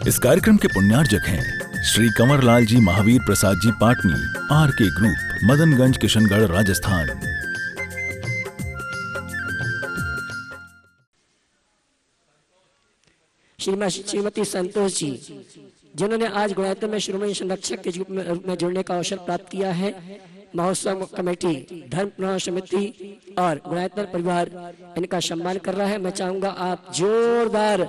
इस कार्यक्रम के पुण्यार्जक हैं श्री कंवरलाल जी महावीर प्रसाद जी पाटनी, RK ग्रुप, मदनगंज, किशनगढ़, राजस्थान। श्रीमती संतोष जी, जिन्होंने आज गुणायतन में श्रोमणी संरक्षक के रूप में जुड़ने का अवसर प्राप्त किया है। महोत्सव कमेटी, धर्म प्रवाह समिति और गुणायतन परिवार इनका सम्मान कर रहा है। मैं चाहूंगा आप जोरदार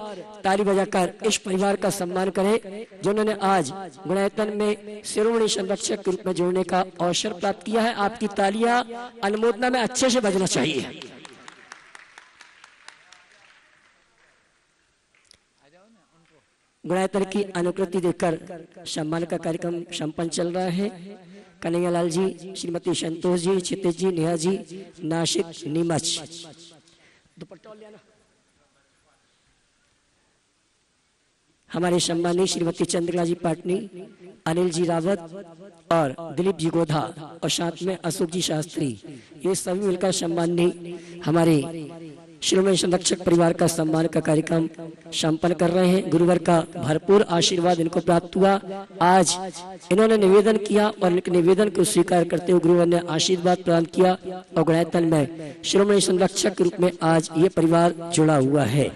ताली बजाकर इस परिवार का सम्मान करें, जिन्होंने आज गुणायतन में श्रोमणी संरक्षक के रूप में जुड़ने का अवसर प्राप्त किया है। आपकी तालियां अनुमोदना में अच्छे से बजना चाहिए। गुणायतन की अनुकृति देकर सम्मान का कार्यक्रम संपन्न चल रहा है। कन्हैयालाल जी, श्रीमती संतोष जी, क्षितिज जी, नेहा जी, नासिक, नीमच। हमारे सम्मानी श्रीमती चंद्रकला जी पाटनी, अनिल जी रावत और दिलीप जी गोधा और साथ में अशोक जी शास्त्री, ये सभी मिलकर सम्मानी हमारे श्रोमणी संरक्षक परिवार का सम्मान का कार्यक्रम संपन्न कर रहे हैं। गुरुवर का भरपूर आशीर्वाद इनको प्राप्त हुआ। आज इन्होंने निवेदन किया और इनके निवेदन को स्वीकार करते हुए गुरुवर ने आशीर्वाद प्रदान किया और गुणायतन में श्रोमणी संरक्षक के रूप में आज ये परिवार जुड़ा हुआ है।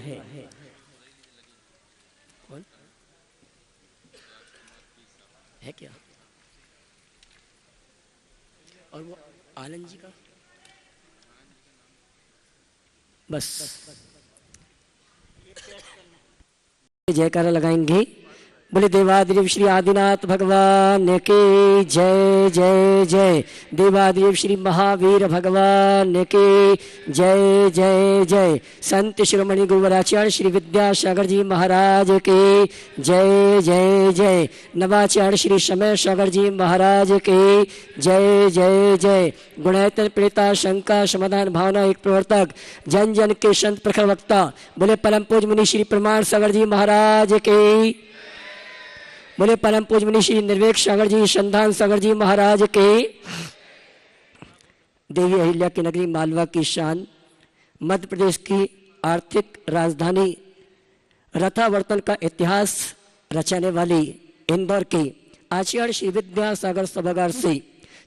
है क्या? और वो आनंद जी का बस जयकारा लगाएंगे। बोले देवादेव श्री आदिनाथ भगवान की जय जय जय। देवादेव श्री महावीर भगवान की जय जय जय। संत शिरोमणि गुरुवराचार्य श्री विद्यासागर जी महाराज की जय जय जय। नवाचार्य श्री समय सागर जी महाराज की जय जय जय। गुणायतन प्रेता शंका समाधान भावना एक प्रवर्तक, जन जन के संत प्रखर वक्ता, बोले परम पूज्य मुनि श्री प्रमाण सागर जी महाराज की, बोले परम पूज्य मुनि श्री निर्वेक सागर जी, संधान सागर जी महाराज के। देवी अहिल्या की नगरी मालवा की शान, मध्य प्रदेश की आर्थिक राजधानी, रथावर्तन का इतिहास रचाने वाली इंदौर के आचार्य श्री विद्यासागर सभागार से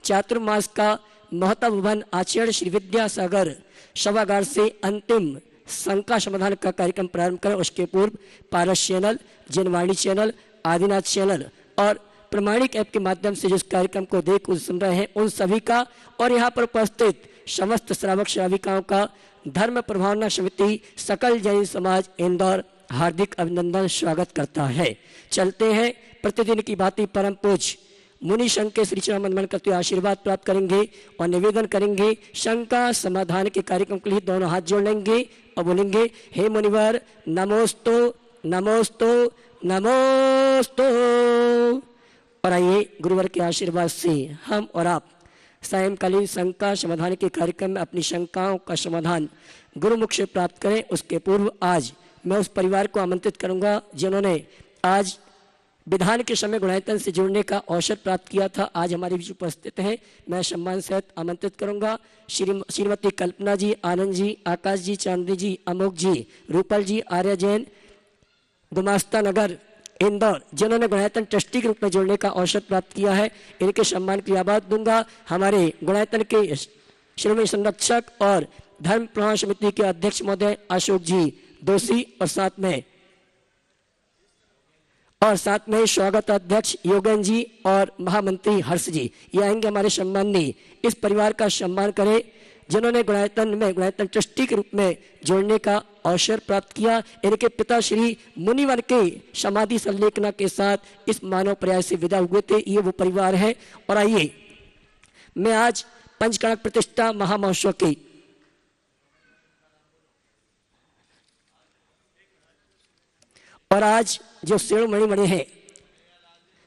चातुर्मास का महत्व भवन आचार्य श्री विद्यासागर सभागार से अंतिम शंका समाधान का कार्यक्रम प्रारंभ करें। उसके पूर्व Paras channel, Janvani channel, Adinath channel और प्रमाणिक ऐप के माध्यम से जिस कार्यक्रम को देख सुन रहे हैं उन सभी का और यहाँ पर उपस्थित समस्त श्रावक श्राविकाओं का धर्म प्रभावना समिति सकल जैन समाज इंदौर हार्दिक अभिनंदन स्वागत करता है। चलते हैं प्रतिदिन की भांति परम पूज्य मुनि संघ के श्री चरण वंदन करते हुए आशीर्वाद प्राप्त करेंगे और निवेदन करेंगे। शंका समाधान के कार्यक्रम के लिए दोनों हाथ जोड़ लेंगे और बोलेंगे, हे मुनिवर नमोस्तु नमोस्तु नमोस्तु। और आइए गुरुवर के आशीर्वाद से हम और आप सायंकालीन शंका समाधान के कार्यक्रम में अपनी शंकाओं का समाधान गुरुमुख से प्राप्त करें। उसके पूर्व आज मैं उस परिवार को आमंत्रित करूंगा जिन्होंने आज विधान के समय गुणायतन से जुड़ने का अवसर प्राप्त किया था, आज हमारे बीच उपस्थित हैं। मैं सम्मान सहित आमंत्रित करूंगा श्रीमती कल्पना जी, आनंद जी, आकाश जी, चांदनी जी, अमोक जी, रूपल जी, आर्य जैन, गुमास्ता नगर इंदौर, जिन्होंने गुणायतन ट्रस्टी के रूप में जुड़ने का अवसर प्राप्त किया है। इनके सम्मान की आवाज दूंगा। हमारे गुणायतन के श्रोमणी संरक्षक और धर्म प्रवाह समिति के अध्यक्ष महोदय अशोक जी दोषी और साथ में स्वागत अध्यक्ष योगन जी और महामंत्री हर्ष जी, ये आएंगे हमारे सम्मानी। इस परिवार का सम्मान करें जिन्होंने गुणायतन ट्रस्टी के रूप में जोड़ने का अवसर प्राप्त किया। इनके पिता श्री मुनिवर के समाधि संलेखना के साथ इस मानव प्रयास से विदा हुए थे। ये वो परिवार है। और आइए मैं आज पंचकणक प्रतिष्ठा महामहोत्सव की और आज जो शिरोमणि बने हैं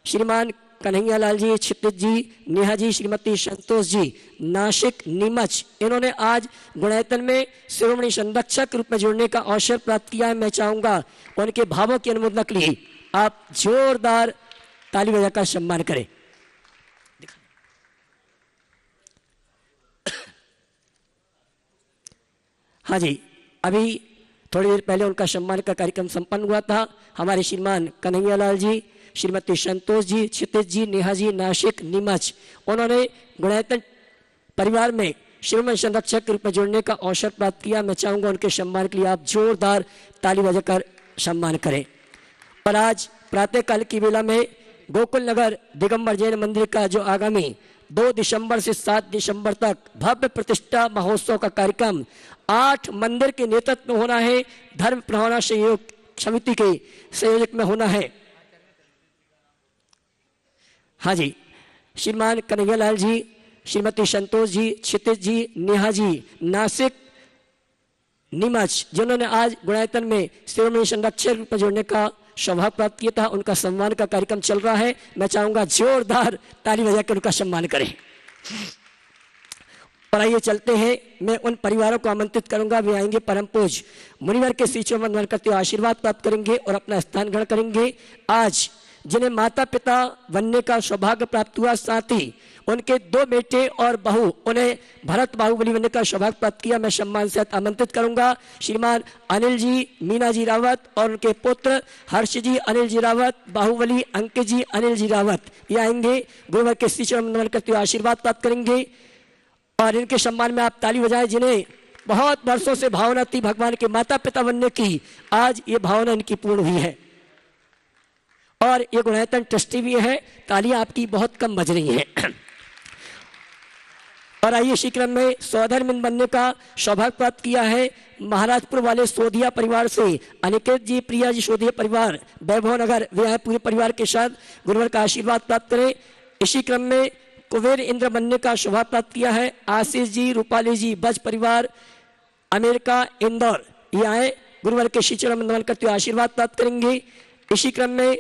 श्रीमान कन्हैयालाल जी, क्षितिज जी, नेहा जी, श्रीमती संतोष जी, नासिक, नीमच, इन्होंने आज गुणायतन में शिरोमणि संरक्षक के रूप में जुड़ने का अवसर प्राप्त किया है। मैं चाहूंगा उनके भावों की अनुमोदना के लिए आप जोरदार ताली बजाकर सम्मान करें। हाँ जी, अभी थोड़ी देर पहले उनका सम्मान का कार्यक्रम संपन्न हुआ था। हमारे श्रीमान कन्हैयालाल जी, श्रीमती संतोष जी, क्षितिज जी, नेहा जी, नासिक, नीमच, उन्होंने गुणायतन परिवार में शिरोमणि संरक्षक के रूप में जुड़ने का अवसर प्राप्त किया। मैं चाहूंगा उनके सम्मान के लिए आप जोरदार ताली बजाकर सम्मान करें। और आज प्रातःकाल की वेला में गोकुल नगर दिगंबर जैन मंदिर का जो आगामी 2 दिसंबर से 7 दिसंबर तक भव्य प्रतिष्ठा महोत्सव का कार्यक्रम 8 मंदिर के नेतृत्व में होना है, धर्म प्रभावना सहयोग समिति के संयोजक में होना है। हाँ जी, श्रीमान कन्हैयालाल जी, श्रीमती संतोष जी, क्षितिज जी, नेहा जी, नासिक, नीमच, जिन्होंने आज गुणायतन में शिरोमणि संरक्षक रूप में जोड़ने का सौभाग्य प्राप्त किया था, उनका सम्मान का कार्यक्रम चल रहा है। मैं चाहूंगा जोरदार ताली बजाकर उनका सम्मान करें। और आइए चलते हैं, मैं उन परिवारों को आमंत्रित करूंगा, वे आएंगे परम पूज्य मुनिवर के श्री चरण वंदन करते हुए आशीर्वाद प्राप्त करेंगे और अपना स्थान ग्रहण करेंगे। आज जिन्हें माता पिता बनने का सौभाग्य प्राप्त हुआ, साथ ही उनके 2 बेटे और बहू उन्हें भरत बाहुबली बनने का सौभाग्य प्राप्त किया, मैं सम्मान से आमंत्रित करूंगा। श्रीमान अनिल जी, मीना जी रावत और उनके पुत्र हर्ष जी, अनिल जी रावत, बाहुबली, अंकित जी, अनिल जी रावत, ये आएंगे, गुरुवर के श्री चरण वंदन करते हुए आशीर्वाद प्राप्त करेंगे। और इनके सम्मान में आप ताली बजाएं, जिन्हें बहुत वर्षों से भावना थी भगवान के माता पिता बनने की, आज ये भावना इनकी पूर्ण हुई है। और ये गुणायतन ट्रस्टी भी है, तालियां आपकी बहुत कम बज रही हैं। और आइए इसी क्रम में सौधर्मिंद बनने का सौभाग्य प्राप्त किया है महाराजपुर वाले सोधिया परिवार से अनिकेत जी, प्रिया जी, सोधिया परिवार, वैभव नगर, वे आए पूरे परिवार के साथ, गुरुवर का आशीर्वाद प्राप्त करें। इसी क्रम में कुबेर इंद्र बनने का सौभाग्य प्राप्त किया है आशीष जी, रूपाली जी, बज परिवार, अमेरिका, इंदौर, ये आए, गुरुवर के श्री चरण वंदन करते हुए आशीर्वाद प्राप्त करेंगे। इसी क्रम में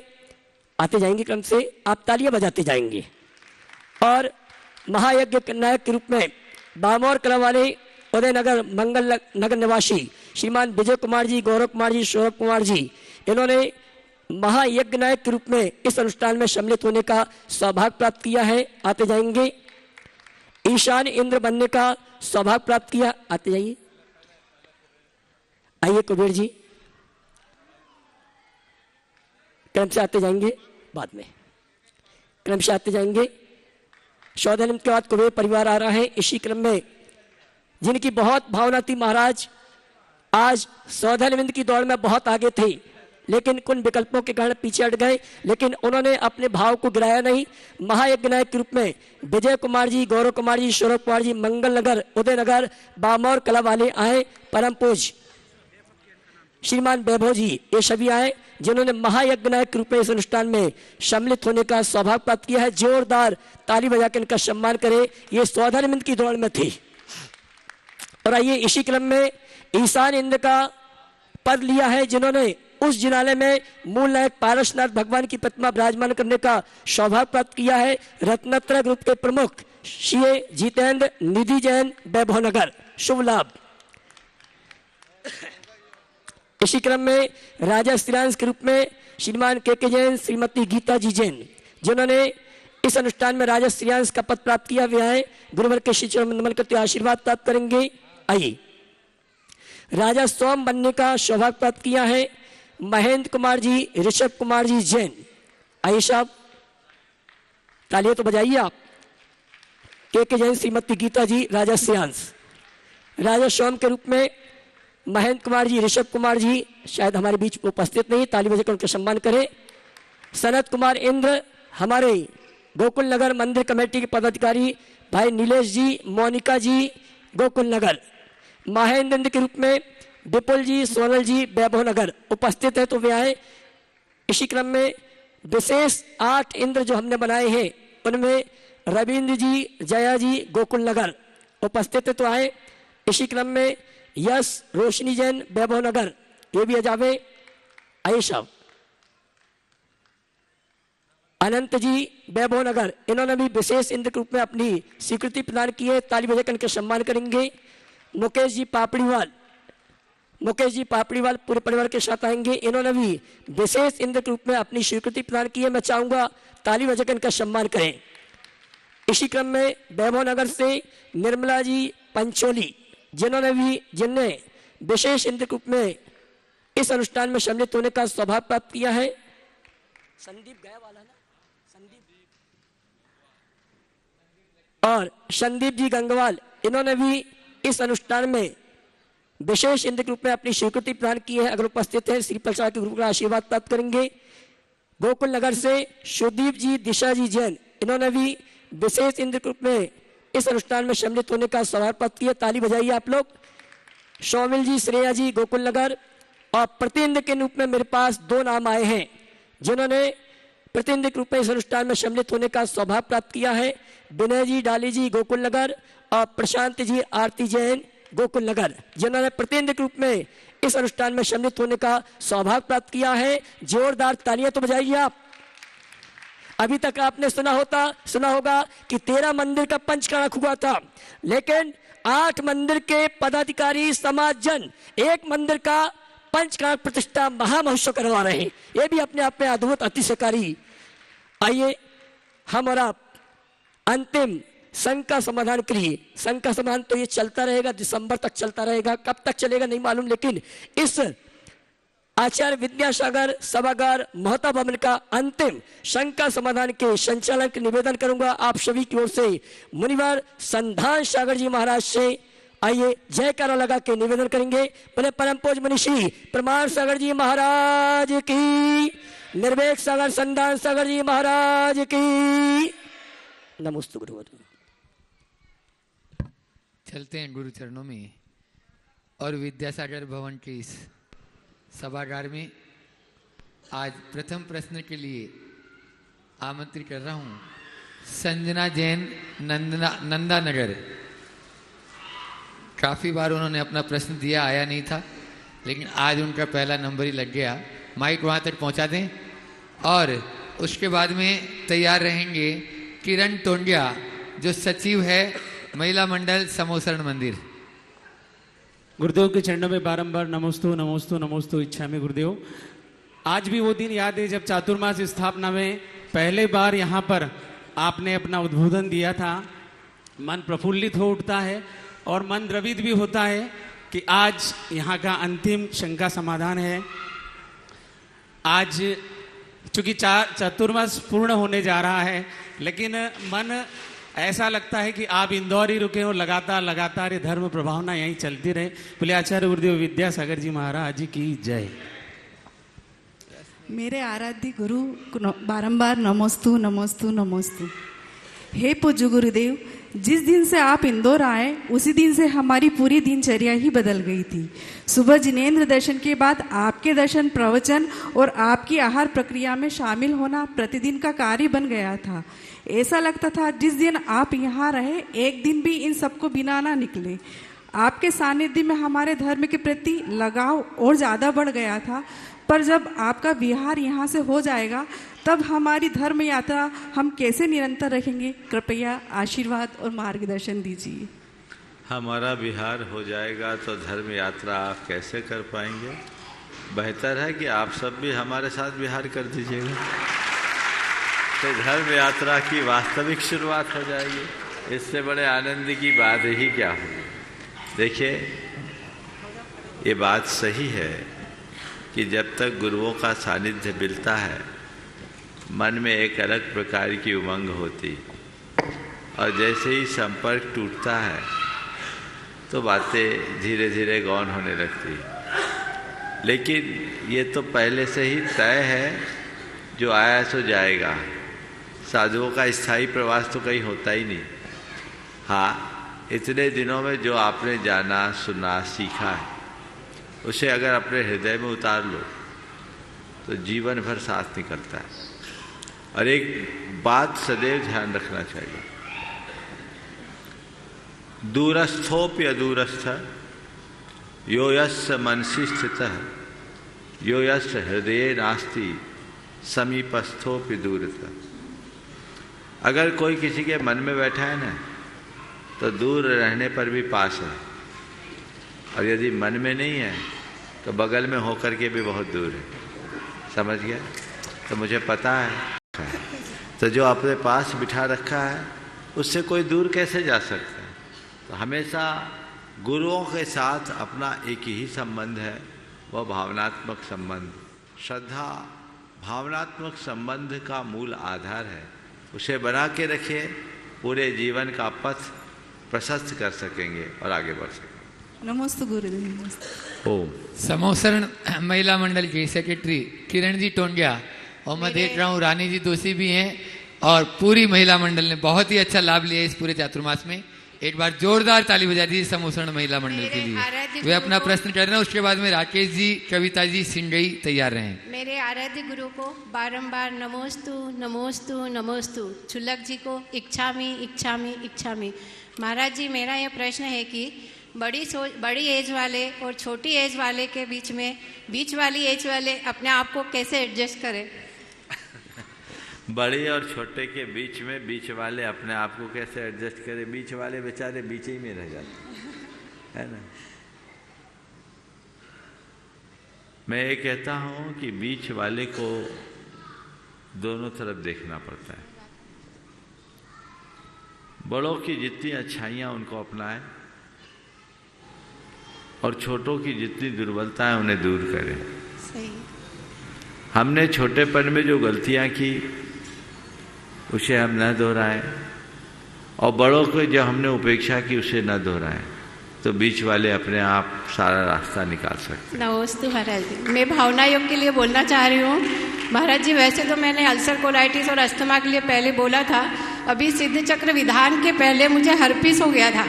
आते जाएंगे, क्रम से आप तालियां बजाते जाएंगे। और महायज्ञ नायक के रूप में बामौर कला वाले उदयनगर मंगल नगर निवासी श्रीमान विजय कुमार जी, गौरव कुमार जी, सौरभ कुमार जी, इन्होंने महायज्ञ नायक के रूप में इस अनुष्ठान में सम्मिलित होने का सौभाग्य प्राप्त किया है, आते जाएंगे। ईशान इंद्र बनने का सौभाग्य प्राप्त किया, आते जाइए। आइए कुबेर जी, क्रम से आते जाएंगे, बाद में क्रम से आते जाएंगे। सौधर्म के बाद कुबेर परिवार आ रहा है। इसी क्रम में जिनकी बहुत भावना थी महाराज, आज सौधर्मिंद की दौड़ में बहुत आगे थे, लेकिन कुछ विकल्पों के कारण पीछे हट गए, लेकिन उन्होंने अपने भाव को गिराया नहीं। महायज्ञ नायक के रूप में विजय कुमार जी, गौरव कुमार जी, सौरभ कुमार जी, मंगल नगर, उदयनगर, बामौर कला वाले आए, परम पूज्य श्रीमान वैभव जी, ये सभी आए, जिन्होंने महायज्ञ नायक के रूप में इस अनुष्ठान में सम्मिलित होने का सौभाग्य प्राप्त किया है। जोरदार ताली बजाकर इनका सम्मान करें, ये सौधर्मिंद की दौड़ में थे। और आइए इसी क्रम में ईशान इंद्र का पद लिया है, जिन्होंने उस जिनालय में मूल नायक पारसनाथ भगवान की प्रतिमा विराजमान करने का सौभाग्य प्राप्त किया है। रत्नत्रय ग्रुप के प्रमुख श्री जितेंद्र, निधि जैन, वैभव नगर, शुभ लाभ। इसी क्रम में राजा श्रीयांश के रूप में श्रीमान के जैन, श्रीमती गीता जी जैन, जिन्होंने इस अनुष्ठान में राजा श्रीयांश का पद प्राप्त किया, वे आए, गुरुवर के श्री चरण वंदन करते आशीर्वाद प्राप्त करेंगे। आइए राजा सोम बनने का सौभाग्य प्राप्त किया है महेंद्र कुमार जी, ऋषभ कुमार जी जैन, आइए साहब, तालियां तो बजाइए आप। के जैन, श्रीमती गीता जी, राजा श्रीयांश। राजा सोम के रूप में महेंद्र कुमार जी, ऋषभ कुमार जी शायद हमारे बीच उपस्थित नहीं, ताली बजाकर उनका सम्मान करें। सनत कुमार इंद्र, हमारे गोकुल नगर मंदिर कमेटी के पदाधिकारी भाई नीलेश जी, मोनिका जी, गोकुल नगर। महेंद्र इंद्र के रूप में विपुल जी, सोनल जी, वैभव नगर उपस्थित है, तो वे आए। इसी क्रम में विशेष 8 इंद्र जो हमने बनाए हैं, उनमें रविंद्र जी, जया जी, गोकुल नगर उपस्थित है, तो आए। इसी क्रम में यश, रोशनी जैन, वैभव नगर, ये भी आ जावे, आइए साहब। अनंत जी, वैभव नगर, इन्होंने भी विशेष इंद्र के रूप में अपनी स्वीकृति प्रदान की है, ताली बजाकर इनका सम्मान करेंगे। मुकेश जी पापड़ीवाल, मुकेश जी पापड़ीवाल पूरे परिवार के साथ आएंगे, इन्होंने भी विशेष इंद्र के रूप में अपनी स्वीकृति प्रदान की है, मैं चाहूंगा ताली बजाकर इनका सम्मान करें। इसी क्रम में वैभव नगर से निर्मला जी पंचोली, जिन्होंने विशेष इंद्र के रूप में इस अनुष्ठान में सम्मिलित होने का सौभाग्य प्राप्त किया है। संदीप गया वाला ना, संदीप और संदीप जी गंगवाल, इन्होंने भी इस अनुष्ठान में विशेष इंद्र के रूप में अपनी स्वीकृति प्रदान की है। अगर उपस्थित है श्री प्रसाद के ग्रुप का आशीर्वाद प्राप्त करेंगे। गोकुल नगर से सुदीप जी, दिशा जी जैन, इन्होंने भी विशेष इंद्र के रूप में इस अनुष्ठान में सम्मिलित होने का सौभाग्य प्राप्त किया। ताली बजाइए आप लोग। सौमिल जी, श्रेया जी, गोकुल नगर। और प्रतिनिधि के रूप में मेरे पास 2 नाम आए हैं जिन्होंने प्रतिनिधि के रूप में इस अनुष्ठान में सम्मिलित होने का सौभाग्य प्राप्त किया है। विनय जी, डाली जी, गोकुल नगर और प्रशांत जी, आरती जैन, गोकुल नगर, जिन्होंने प्रतिनिधि के रूप में इस अनुष्ठान में सम्मिलित होने का सौभाग्य प्राप्त किया है। जोरदार तालियां तो बजाइए आप। अभी तक आपने सुना होगा कि 13 मंदिर का पंचकर्णक हुआ था, लेकिन 8 मंदिर के पदाधिकारी समाजजन एक मंदिर का पंचकर्णक प्रतिष्ठा महामहोत्सव करवा रहे हैं। यह भी अपने आप में अद्भुत, अतिशयकारी। आइए हम और आप अंतिम संघ का समाधान करिए। संघ का समाधान तो ये चलता रहेगा, दिसंबर तक चलता रहेगा, कब तक चलेगा नहीं मालूम, लेकिन इस आचार्य विद्यासागर सभागार महता भवन का अंतिम संघ का समाधान के संचालन के निवेदन करूंगा आप सभी की ओर से मुनिवर संधान सागर जी महाराज से। आइए जयकारा लगा के निवेदन करेंगे। पहले परम पूज्य मनीषी प्रमाण सागर जी महाराज की, निर्वेक सागर संधान सागर जी महाराज की। नमोस्तु गुरुवर। चलते हैं गुरु चरणों में और विद्यासागर भवन के इस सभागार में आज प्रथम प्रश्न के लिए आमंत्रित कर रहा हूं संजना जैन, नंदा नगर। काफ़ी बार उन्होंने अपना प्रश्न दिया, आया नहीं था, लेकिन आज उनका पहला नंबर ही लग गया। माइक वहाँ तक पहुँचा दें। और उसके बाद में तैयार रहेंगे किरण टोंडिया, जो सचिव है महिला मंडल समोसरण मंदिर। गुरुदेव के चरणों में बारंबार नमोस्तु नमोस्तु नमोस्तु इच्छा में गुरुदेव। आज भी वो दिन याद है जब चातुर्मास स्थापना में पहले बार यहाँ पर आपने अपना उद्बोधन दिया था। मन प्रफुल्लित हो उठता है और मन द्रवित भी होता है कि आज यहाँ का अंतिम शंका समाधान है। आज चूंकि चातुर्मास पूर्ण होने जा रहा है, लेकिन मन ऐसा लगता है कि आप इंदौर ही रुके हो, लगातार ये धर्म प्रभावना यहीं चलती रहे। बोले आचार्य गुरुदेव विद्यासागर जी महाराज जी की जय। मेरे आराध्य गुरु बारंबार नमोस्तु नमोस्तु नमोस्तु। हे पूज्य गुरुदेव, जिस दिन से आप इंदौर आए उसी दिन से हमारी पूरी दिनचर्या ही बदल गई थी। सुबह जिनेंद्र दर्शन के बाद आपके दर्शन, प्रवचन और आपकी आहार प्रक्रिया में शामिल होना प्रतिदिन का कार्य बन गया था। ऐसा लगता था जिस दिन आप यहाँ रहे एक दिन भी इन सबको बिना ना निकले। आपके सानिध्य में हमारे धर्म के प्रति लगाव और ज़्यादा बढ़ गया था। पर जब आपका विहार यहाँ से हो जाएगा तब हमारी धर्म यात्रा हम कैसे निरंतर रखेंगे? कृपया आशीर्वाद और मार्गदर्शन दीजिए। हमारा विहार हो जाएगा तो धर्म यात्रा आप कैसे कर पाएंगे? बेहतर है कि आप सब भी हमारे साथ विहार कर दीजिएगा, तो धर्म यात्रा की वास्तविक शुरुआत हो जाएगी। इससे बड़े आनंद की बात ही क्या होगी? देखिए, ये बात सही है कि जब तक गुरुओं का सानिध्य मिलता है मन में एक अलग प्रकार की उमंग होती, और जैसे ही संपर्क टूटता है तो बातें धीरे धीरे गौण होने लगती। लेकिन ये तो पहले से ही तय है, जो आया सो जाएगा। साधुओं का स्थायी प्रवास तो कहीं होता ही नहीं। हाँ, इतने दिनों में जो आपने जाना, सुना, सीखा है, उसे अगर अपने हृदय में उतार लो तो जीवन भर साथ निकलता है। और एक बात सदैव ध्यान रखना चाहिए, दूरस्थोप्य अदूरस्थ यो यस्य मनसि स्थितः यो यस्य हृदये नास्ति समीपस्थोप्य दूरतः। अगर कोई किसी के मन में बैठा है ना, तो दूर रहने पर भी पास है, और यदि मन में नहीं है तो बगल में होकर के भी बहुत दूर है। समझ गया? तो मुझे पता है, तो जो अपने पास बिठा रखा है उससे कोई दूर कैसे जा सकता है? तो हमेशा गुरुओं के साथ अपना एक ही संबंध है, वह भावनात्मक संबंध। श्रद्धा भावनात्मक संबंध का मूल आधार है। उसे बना के रखिए, पूरे जीवन का पथ प्रशस्त कर सकेंगे और आगे बढ़ सकेंगे। नमस्ते गुरुदेव। नमस्ते। ओम। समोसरण महिला मंडल की सेक्रेटरी किरण जी टोंडिया और मैं देख रहा हूँ रानी जी दोषी भी हैं और पूरी महिला मंडल ने बहुत ही अच्छा लाभ लिया इस पूरे चातुर्मास में। एक बार जोरदार ताली बजा दीजिए समोसरण महिला मंडल के लिए। वे अपना प्रश्न कर रहे हैं, उसके बाद में राकेश जी, कविता जी, सिंगई तैयार रहें। मेरे आराध्य गुरु को बारंबार नमोस्तु नमोस्तु नमोस्तु। छुल्लक जी को इच्छामी इच्छामी इच्छामी। महाराज जी, मेरा यह प्रश्न है कि बड़ी एज वाले और छोटी एज वाले के बीच वाली एज वाले अपने आप को कैसे एडजस्ट करें? बड़ी और छोटे के बीच में बीच वाले अपने आप को कैसे एडजस्ट करें? बीच वाले बेचारे बीच ही में रह जाते है ना। मैं ये कहता हूं कि बीच वाले को दोनों तरफ देखना पड़ता है। बड़ों की जितनी अच्छाइयां उनको अपनाएं और छोटों की जितनी दुर्बलता है उन्हें दूर करें। सही। हमने छोटेपन में जो गलतियां की उसे हम न दोहराएं और बड़ों को जो हमने उपेक्षा की उसे न दोहराएं, तो बीच वाले अपने आप सारा रास्ता निकाल सकते हैं। नमस्ते महाराज जी, मैं भावना योग के लिए बोलना चाह रही हूँ। महाराज जी, वैसे तो मैंने अल्सर कोलाइटिस और अस्थमा के लिए पहले बोला था। अभी सिद्ध चक्र विधान के पहले मुझे हर्पीस हो गया था।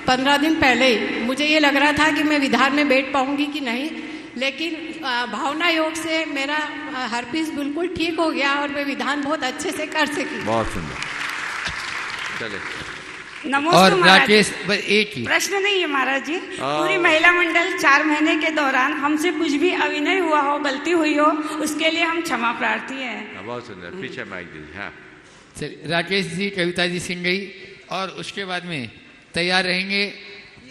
15 दिन पहले ही मुझे ये लग रहा था कि मैं विधान में बैठ पाऊंगी कि नहीं, लेकिन भावना योग से मेरा हर्पीस बिल्कुल ठीक हो गया और मैं विधान बहुत अच्छे से कर सकी। बहुत सुंदर। चले। नमस्ते और महाराज। राकेश, एक ही प्रश्न नहीं है महाराज जी। पूरी महिला मंडल 4 महीने के दौरान हमसे कुछ भी अविनय हुआ हो, गलती हुई हो, उसके लिए हम क्षमा प्रार्थी हैं। बहुत सुंदर। पीछे माइक दीजिए। हाँ, चलिए, राकेश जी, कविता जी, सिंगई और उसके बाद में तैयार रहेंगे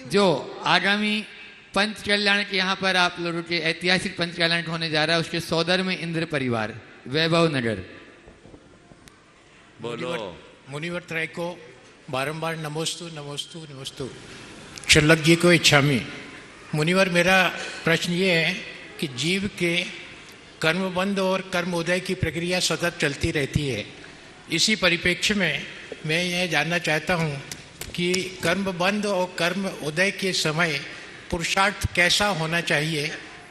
जो आगामी पंच कल्याण के यहाँ पर आप लोगों के ऐतिहासिक पंच कल्याण होने जा रहा है, उसके सौदर में इंद्र परिवार वैभव नगर। बोलो। मुनिवर त्रय को बारंबार नमोस्तु नमोस्तु नमोस्तु। शल्लक जी को इच्छामी। मुनिवर, मेरा प्रश्न ये है कि जीव के कर्मबंध और कर्म उदय की प्रक्रिया सतत चलती रहती है। इसी परिप्रेक्ष्य में मैं यह जानना चाहता हूँ कि कर्म बंध और कर्म उदय के समय पुरुषार्थ कैसा होना चाहिए,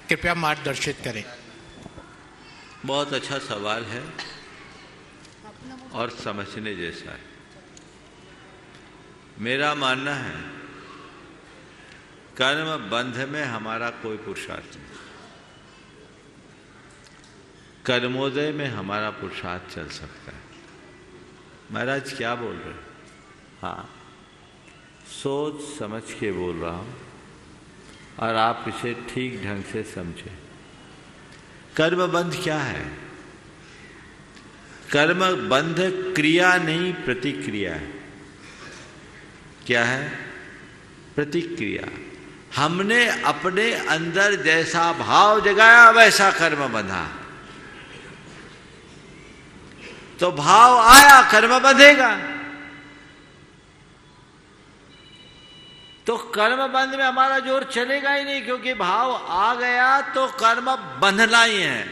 कृपया मार्गदर्शित करें। बहुत अच्छा सवाल है और समझने जैसा है। मेरा मानना है कर्म बंध में हमारा कोई पुरुषार्थ नहीं, कर्मोदय में हमारा पुरुषार्थ चल सकता है। महाराज क्या बोल रहे हैं? हाँ, सोच समझ के बोल रहा हूं और आप इसे ठीक ढंग से समझे। कर्म बंध क्या है? कर्म बंध क्रिया नहीं, प्रतिक्रिया है। क्या है? प्रतिक्रिया। हमने अपने अंदर जैसा भाव जगाया वैसा कर्म बंधा, तो भाव आया, कर्म बंधेगा। तो कर्म बंध में हमारा जोर चलेगा ही नहीं, क्योंकि भाव आ गया तो कर्म बंधना ही है।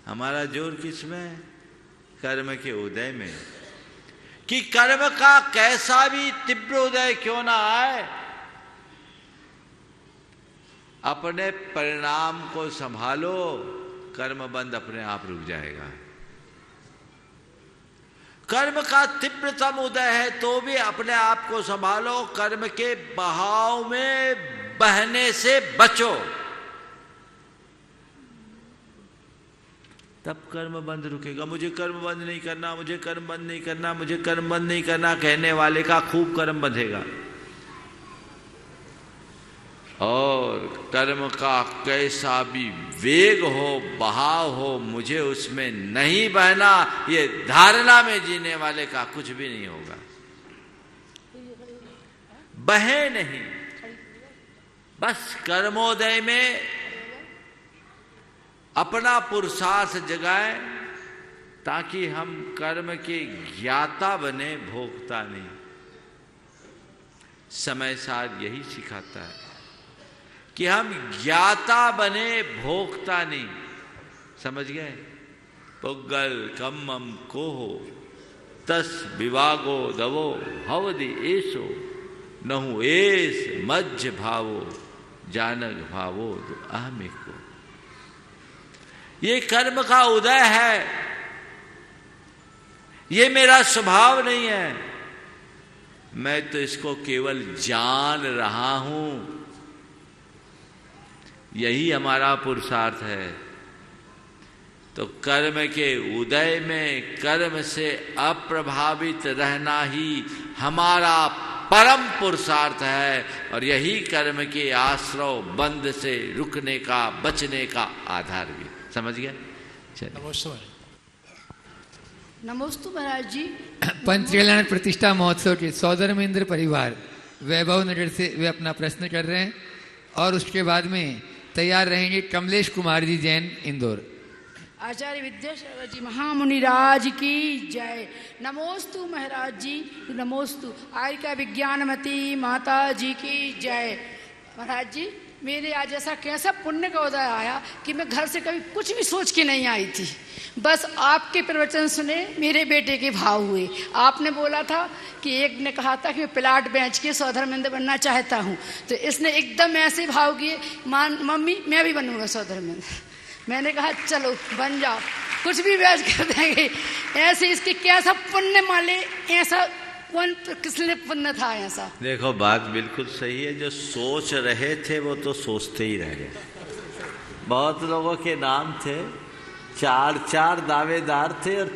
हमारा जोर किस में? कर्म के उदय में। कि कर्म का कैसा भी तीव्र उदय क्यों ना आए, अपने परिणाम को संभालो, कर्म बंध अपने आप रुक जाएगा। कर्म का तीव्रतम उदय है तो भी अपने आप को संभालो, कर्म के बहाव में बहने से बचो, तब कर्म बंध रुकेगा। मुझे कर्म बंद नहीं करना, मुझे कर्म बंद नहीं करना, मुझे कर्म बंद नहीं करना कहने वाले का खूब कर्म बंधेगा। और कर्म का कैसा भी वेग हो, बहाव हो, मुझे उसमें नहीं बहना, ये धारणा में जीने वाले का कुछ भी नहीं होगा। बहे नहीं, बस कर्मोदय में अपना पुरुषार्थ जगाए, ताकि हम कर्म के ज्ञाता बने, भोक्ता नहीं। समय सार यही सिखाता है कि हम ज्ञाता बने, भोक्ता नहीं। समझ गए? पुग्गल कम्मम को हो तस विवागो दवो हवदि एसो नहु एस मज्ज भावो जानक भावो दो अहमिको। ये कर्म का उदय है, ये मेरा स्वभाव नहीं है, मैं तो इसको केवल जान रहा हूं। यही हमारा पुरुषार्थ है। तो कर्म के उदय में कर्म से अप्रभावित रहना ही हमारा परम पुरुषार्थ है, और यही कर्म के आश्रव बंध से रुकने का, बचने का आधार भी। समझ गए? नमोस्तु महाराज जी। पंचकल्याण प्रतिष्ठा महोत्सव के सौधर्मेंद्र परिवार वैभव नगर से वे अपना प्रश्न कर रहे हैं, और उसके बाद में तैयार रहेंगे कमलेश कुमार जी जैन इंदौर। आचार्य विद्यासागर जी महामुनिराज की जय। नमोस्तु महाराज जी, नमोस्तु। आयिका विज्ञानमती माता जी की जय। महाराज जी, मेरे आज ऐसा कैसा पुण्य का उदय आया कि मैं घर से कभी कुछ भी सोच के नहीं आई थी। बस आपके प्रवचन सुने मेरे बेटे के भाव हुए। आपने बोला था कि एक ने कहा था कि मैं प्लाट बेच के सौधर्मेंद्र बनना चाहता हूँ, तो इसने एकदम ऐसे भाव किए, मम्मी मैं भी बनूंगा सौधर्मेंद्र। मैंने कहा चलो बन जाओ, कुछ भी बेच कर देंगे। ऐसे इसके कैसा पुण्य माले, ऐसा कौन किसने पुण्य था ऐसा। देखो बात बिल्कुल सही है, जो सोच रहे थे वो तो सोचते ही रह गए। बहुत लोगों के नाम थे, 4 दावेदार थे, और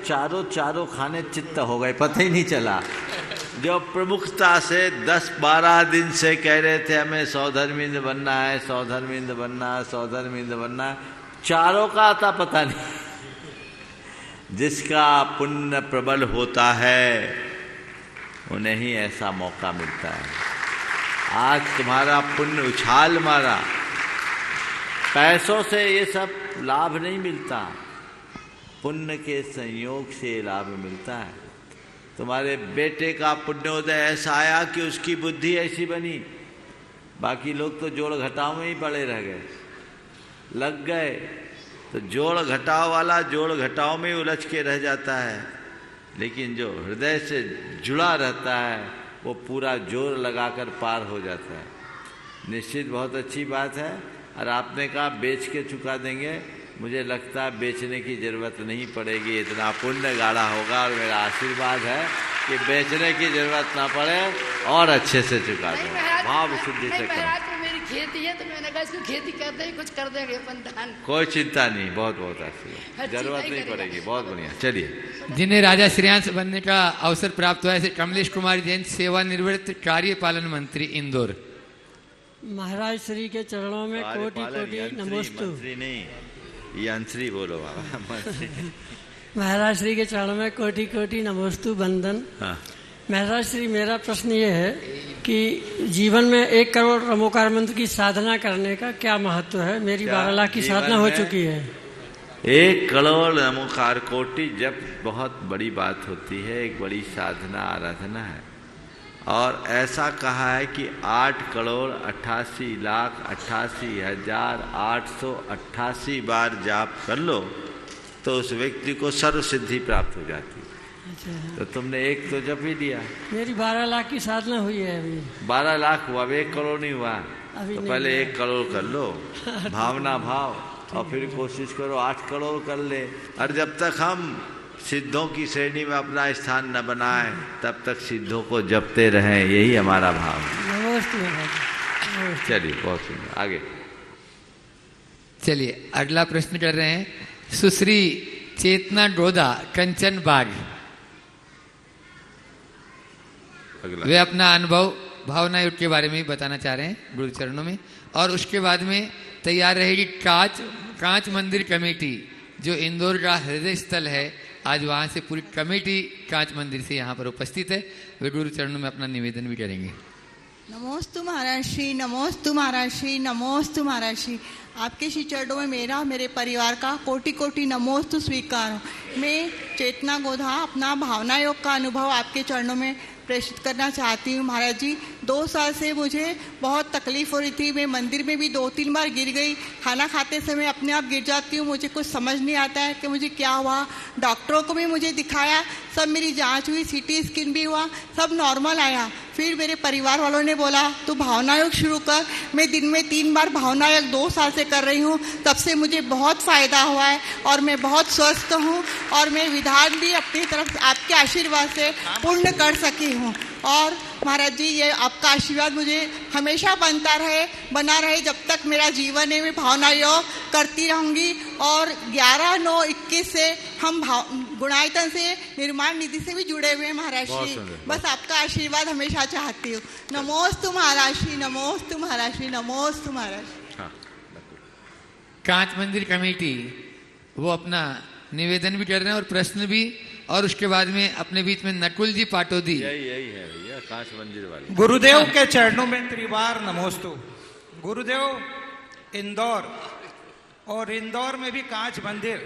चारों खाने चित्त हो गए, पता ही नहीं चला। जो प्रमुखता से 10-12 दिन से कह रहे थे हमें सौधर्मेंद्र बनना है, सौधर्मेंद्र बनना है, सौधर्मेंद्र बनना है, चारों का आता पता नहीं। जिसका पुण्य प्रबल होता है उन्हें ही ऐसा मौका मिलता है। आज तुम्हारा पुण्य उछाल मारा, पैसों से ये सब लाभ नहीं मिलता, पुण्य के संयोग से लाभ मिलता है। तुम्हारे बेटे का पुण्योदय ऐसा आया कि उसकी बुद्धि ऐसी बनी, बाकी लोग तो जोड़ घटाव में ही पड़े रह गए, लग गए। तो जोड़ घटाव वाला जोड़ घटाव में ही उलझ के रह जाता है, लेकिन जो हृदय से जुड़ा रहता है वो पूरा जोर लगाकर पार हो जाता है। निश्चित बहुत अच्छी बात है। और आपने कहा बेच के चुका देंगे, मुझे लगता है बेचने की ज़रूरत नहीं पड़ेगी, इतना पुण्य गाढ़ा होगा। और मेरा आशीर्वाद है कि बेचने की ज़रूरत ना पड़े और अच्छे से चुका दें, भाव शुद्धि से करें। खेती है तो मैंने कहा इसको खेती कर देंगे, कुछ कर देंगे अपन दान। कोई चिंता नहीं, बहुत बहुत आशीर्वाद, जरूरत नहीं पड़ेगी। बहुत बढ़िया। चलिए, जिन्हें राजा श्रेयांश बनने का अवसर प्राप्त हुआ है, कमलेश कुमार जैन, सेवानिवृत्त कार्यपालन मंत्री इंदौर। महाराज श्री के चरणों में कोटि कोटि नमोस्तु। मंत्री नहीं, यंत्री बोलो बाबा, मंत्री। महाराज श्री के चरणों में कोटि कोटि नमोस्तु वंदन। हाँ। महाराज श्री, मेरा प्रश्न ये है कि जीवन में 1 करोड़ रमोकार मंत्र की साधना करने का क्या महत्व है? मेरी 12 लाख की साधना हो चुकी है। 1 करोड़ नमोकार कोटि जब बहुत बड़ी बात होती है, एक बड़ी साधना आराधना है। और ऐसा कहा है कि 8,88,88,888 बार जाप कर लो तो उस व्यक्ति को सर्व सिद्धि प्राप्त हो जाती है। अच्छा। तो तुमने एक तो जप ही लिया। मेरी 12 लाख की साधना हुई है अभी। 12 लाख हुआ, 1 करोड़ नहीं हुआ। तो पहले 1 करोड़ कर लो, भावना भाव, और फिर कोशिश करो 8 करोड़ कर ले। और जब तक हम सिद्धों की श्रेणी में अपना स्थान न बनाए तब तक सिद्धों को जपते रहें, यही हमारा भाव है। चलिए, बहुत सुंदर। आगे चलिए, अगला प्रश्न कर रहे हैं सुश्री चेतना गोदा, कंचन बाग। वे अपना अनुभव भावना युग के बारे में बताना चाह रहे हैं गुरु चरणों में। और उसके बाद में तैयार रहेगी कांच मंदिर कमेटी, जो इंदौर का हृदय स्थल है। आज वहाँ से पूरी कमेटी कांच मंदिर से यहाँ पर उपस्थित है। वे गुरु चरणों में अपना निवेदन भी करेंगे। नमोस्तु महाराज श्री, नमोस्तु महाराज श्री, नमोस्तु महाराज श्री। आपके श्री चरणों में मेरा, मेरे परिवार का कोटि कोटि नमोस्तु स्वीकार हो। मैं चेतना गोधा अपना भावना योग का अनुभव आपके चरणों में प्रेषित करना चाहती हूँ। महाराज जी, 2 साल से मुझे बहुत तकलीफ हो रही थी। मैं मंदिर में भी 2-3 बार गिर गई। खाना खाते समय अपने आप गिर जाती हूँ। मुझे कुछ समझ नहीं आता है कि मुझे क्या हुआ। डॉक्टरों को भी मुझे दिखाया, सब मेरी जांच हुई, सीटी स्कैन भी हुआ, सब नॉर्मल आया। फिर मेरे परिवार वालों ने बोला तू भावना योग शुरू कर। मैं दिन में 3 बार भावना योग 2 साल से कर रही हूँ। तब से मुझे बहुत फ़ायदा हुआ है और मैं बहुत स्वस्थ हूँ और मैं विधान भी अपनी तरफ आपके आशीर्वाद से पूर्ण कर सकी हूँ। और महाराज जी, ये आपका आशीर्वाद मुझे हमेशा बना रहे जब तक मेरा जीवन है। मैं भावना योग करती रहूँगी। और 11/9/21 से हम गुणायतन से निर्माण निधि से भी जुड़े हुए हैं महाराज जी। बस आपका आशीर्वाद हमेशा चाहती हूँ। नमोस्तु महाराज श्री, नमोस्तु महाराज श्री, नमोस्तु महाराज। कांच मंदिर कमेटी वो अपना निवेदन भी कर रहे हैं और प्रश्न भी, और उसके बाद में अपने बीच में नकुल जी पाटोदी। यही है भैया, कांच मंदिर वाले। गुरुदेव के चरणों में त्रिवार नमोस्तु। गुरुदेव इंदौर, और इंदौर में भी कांच मंदिर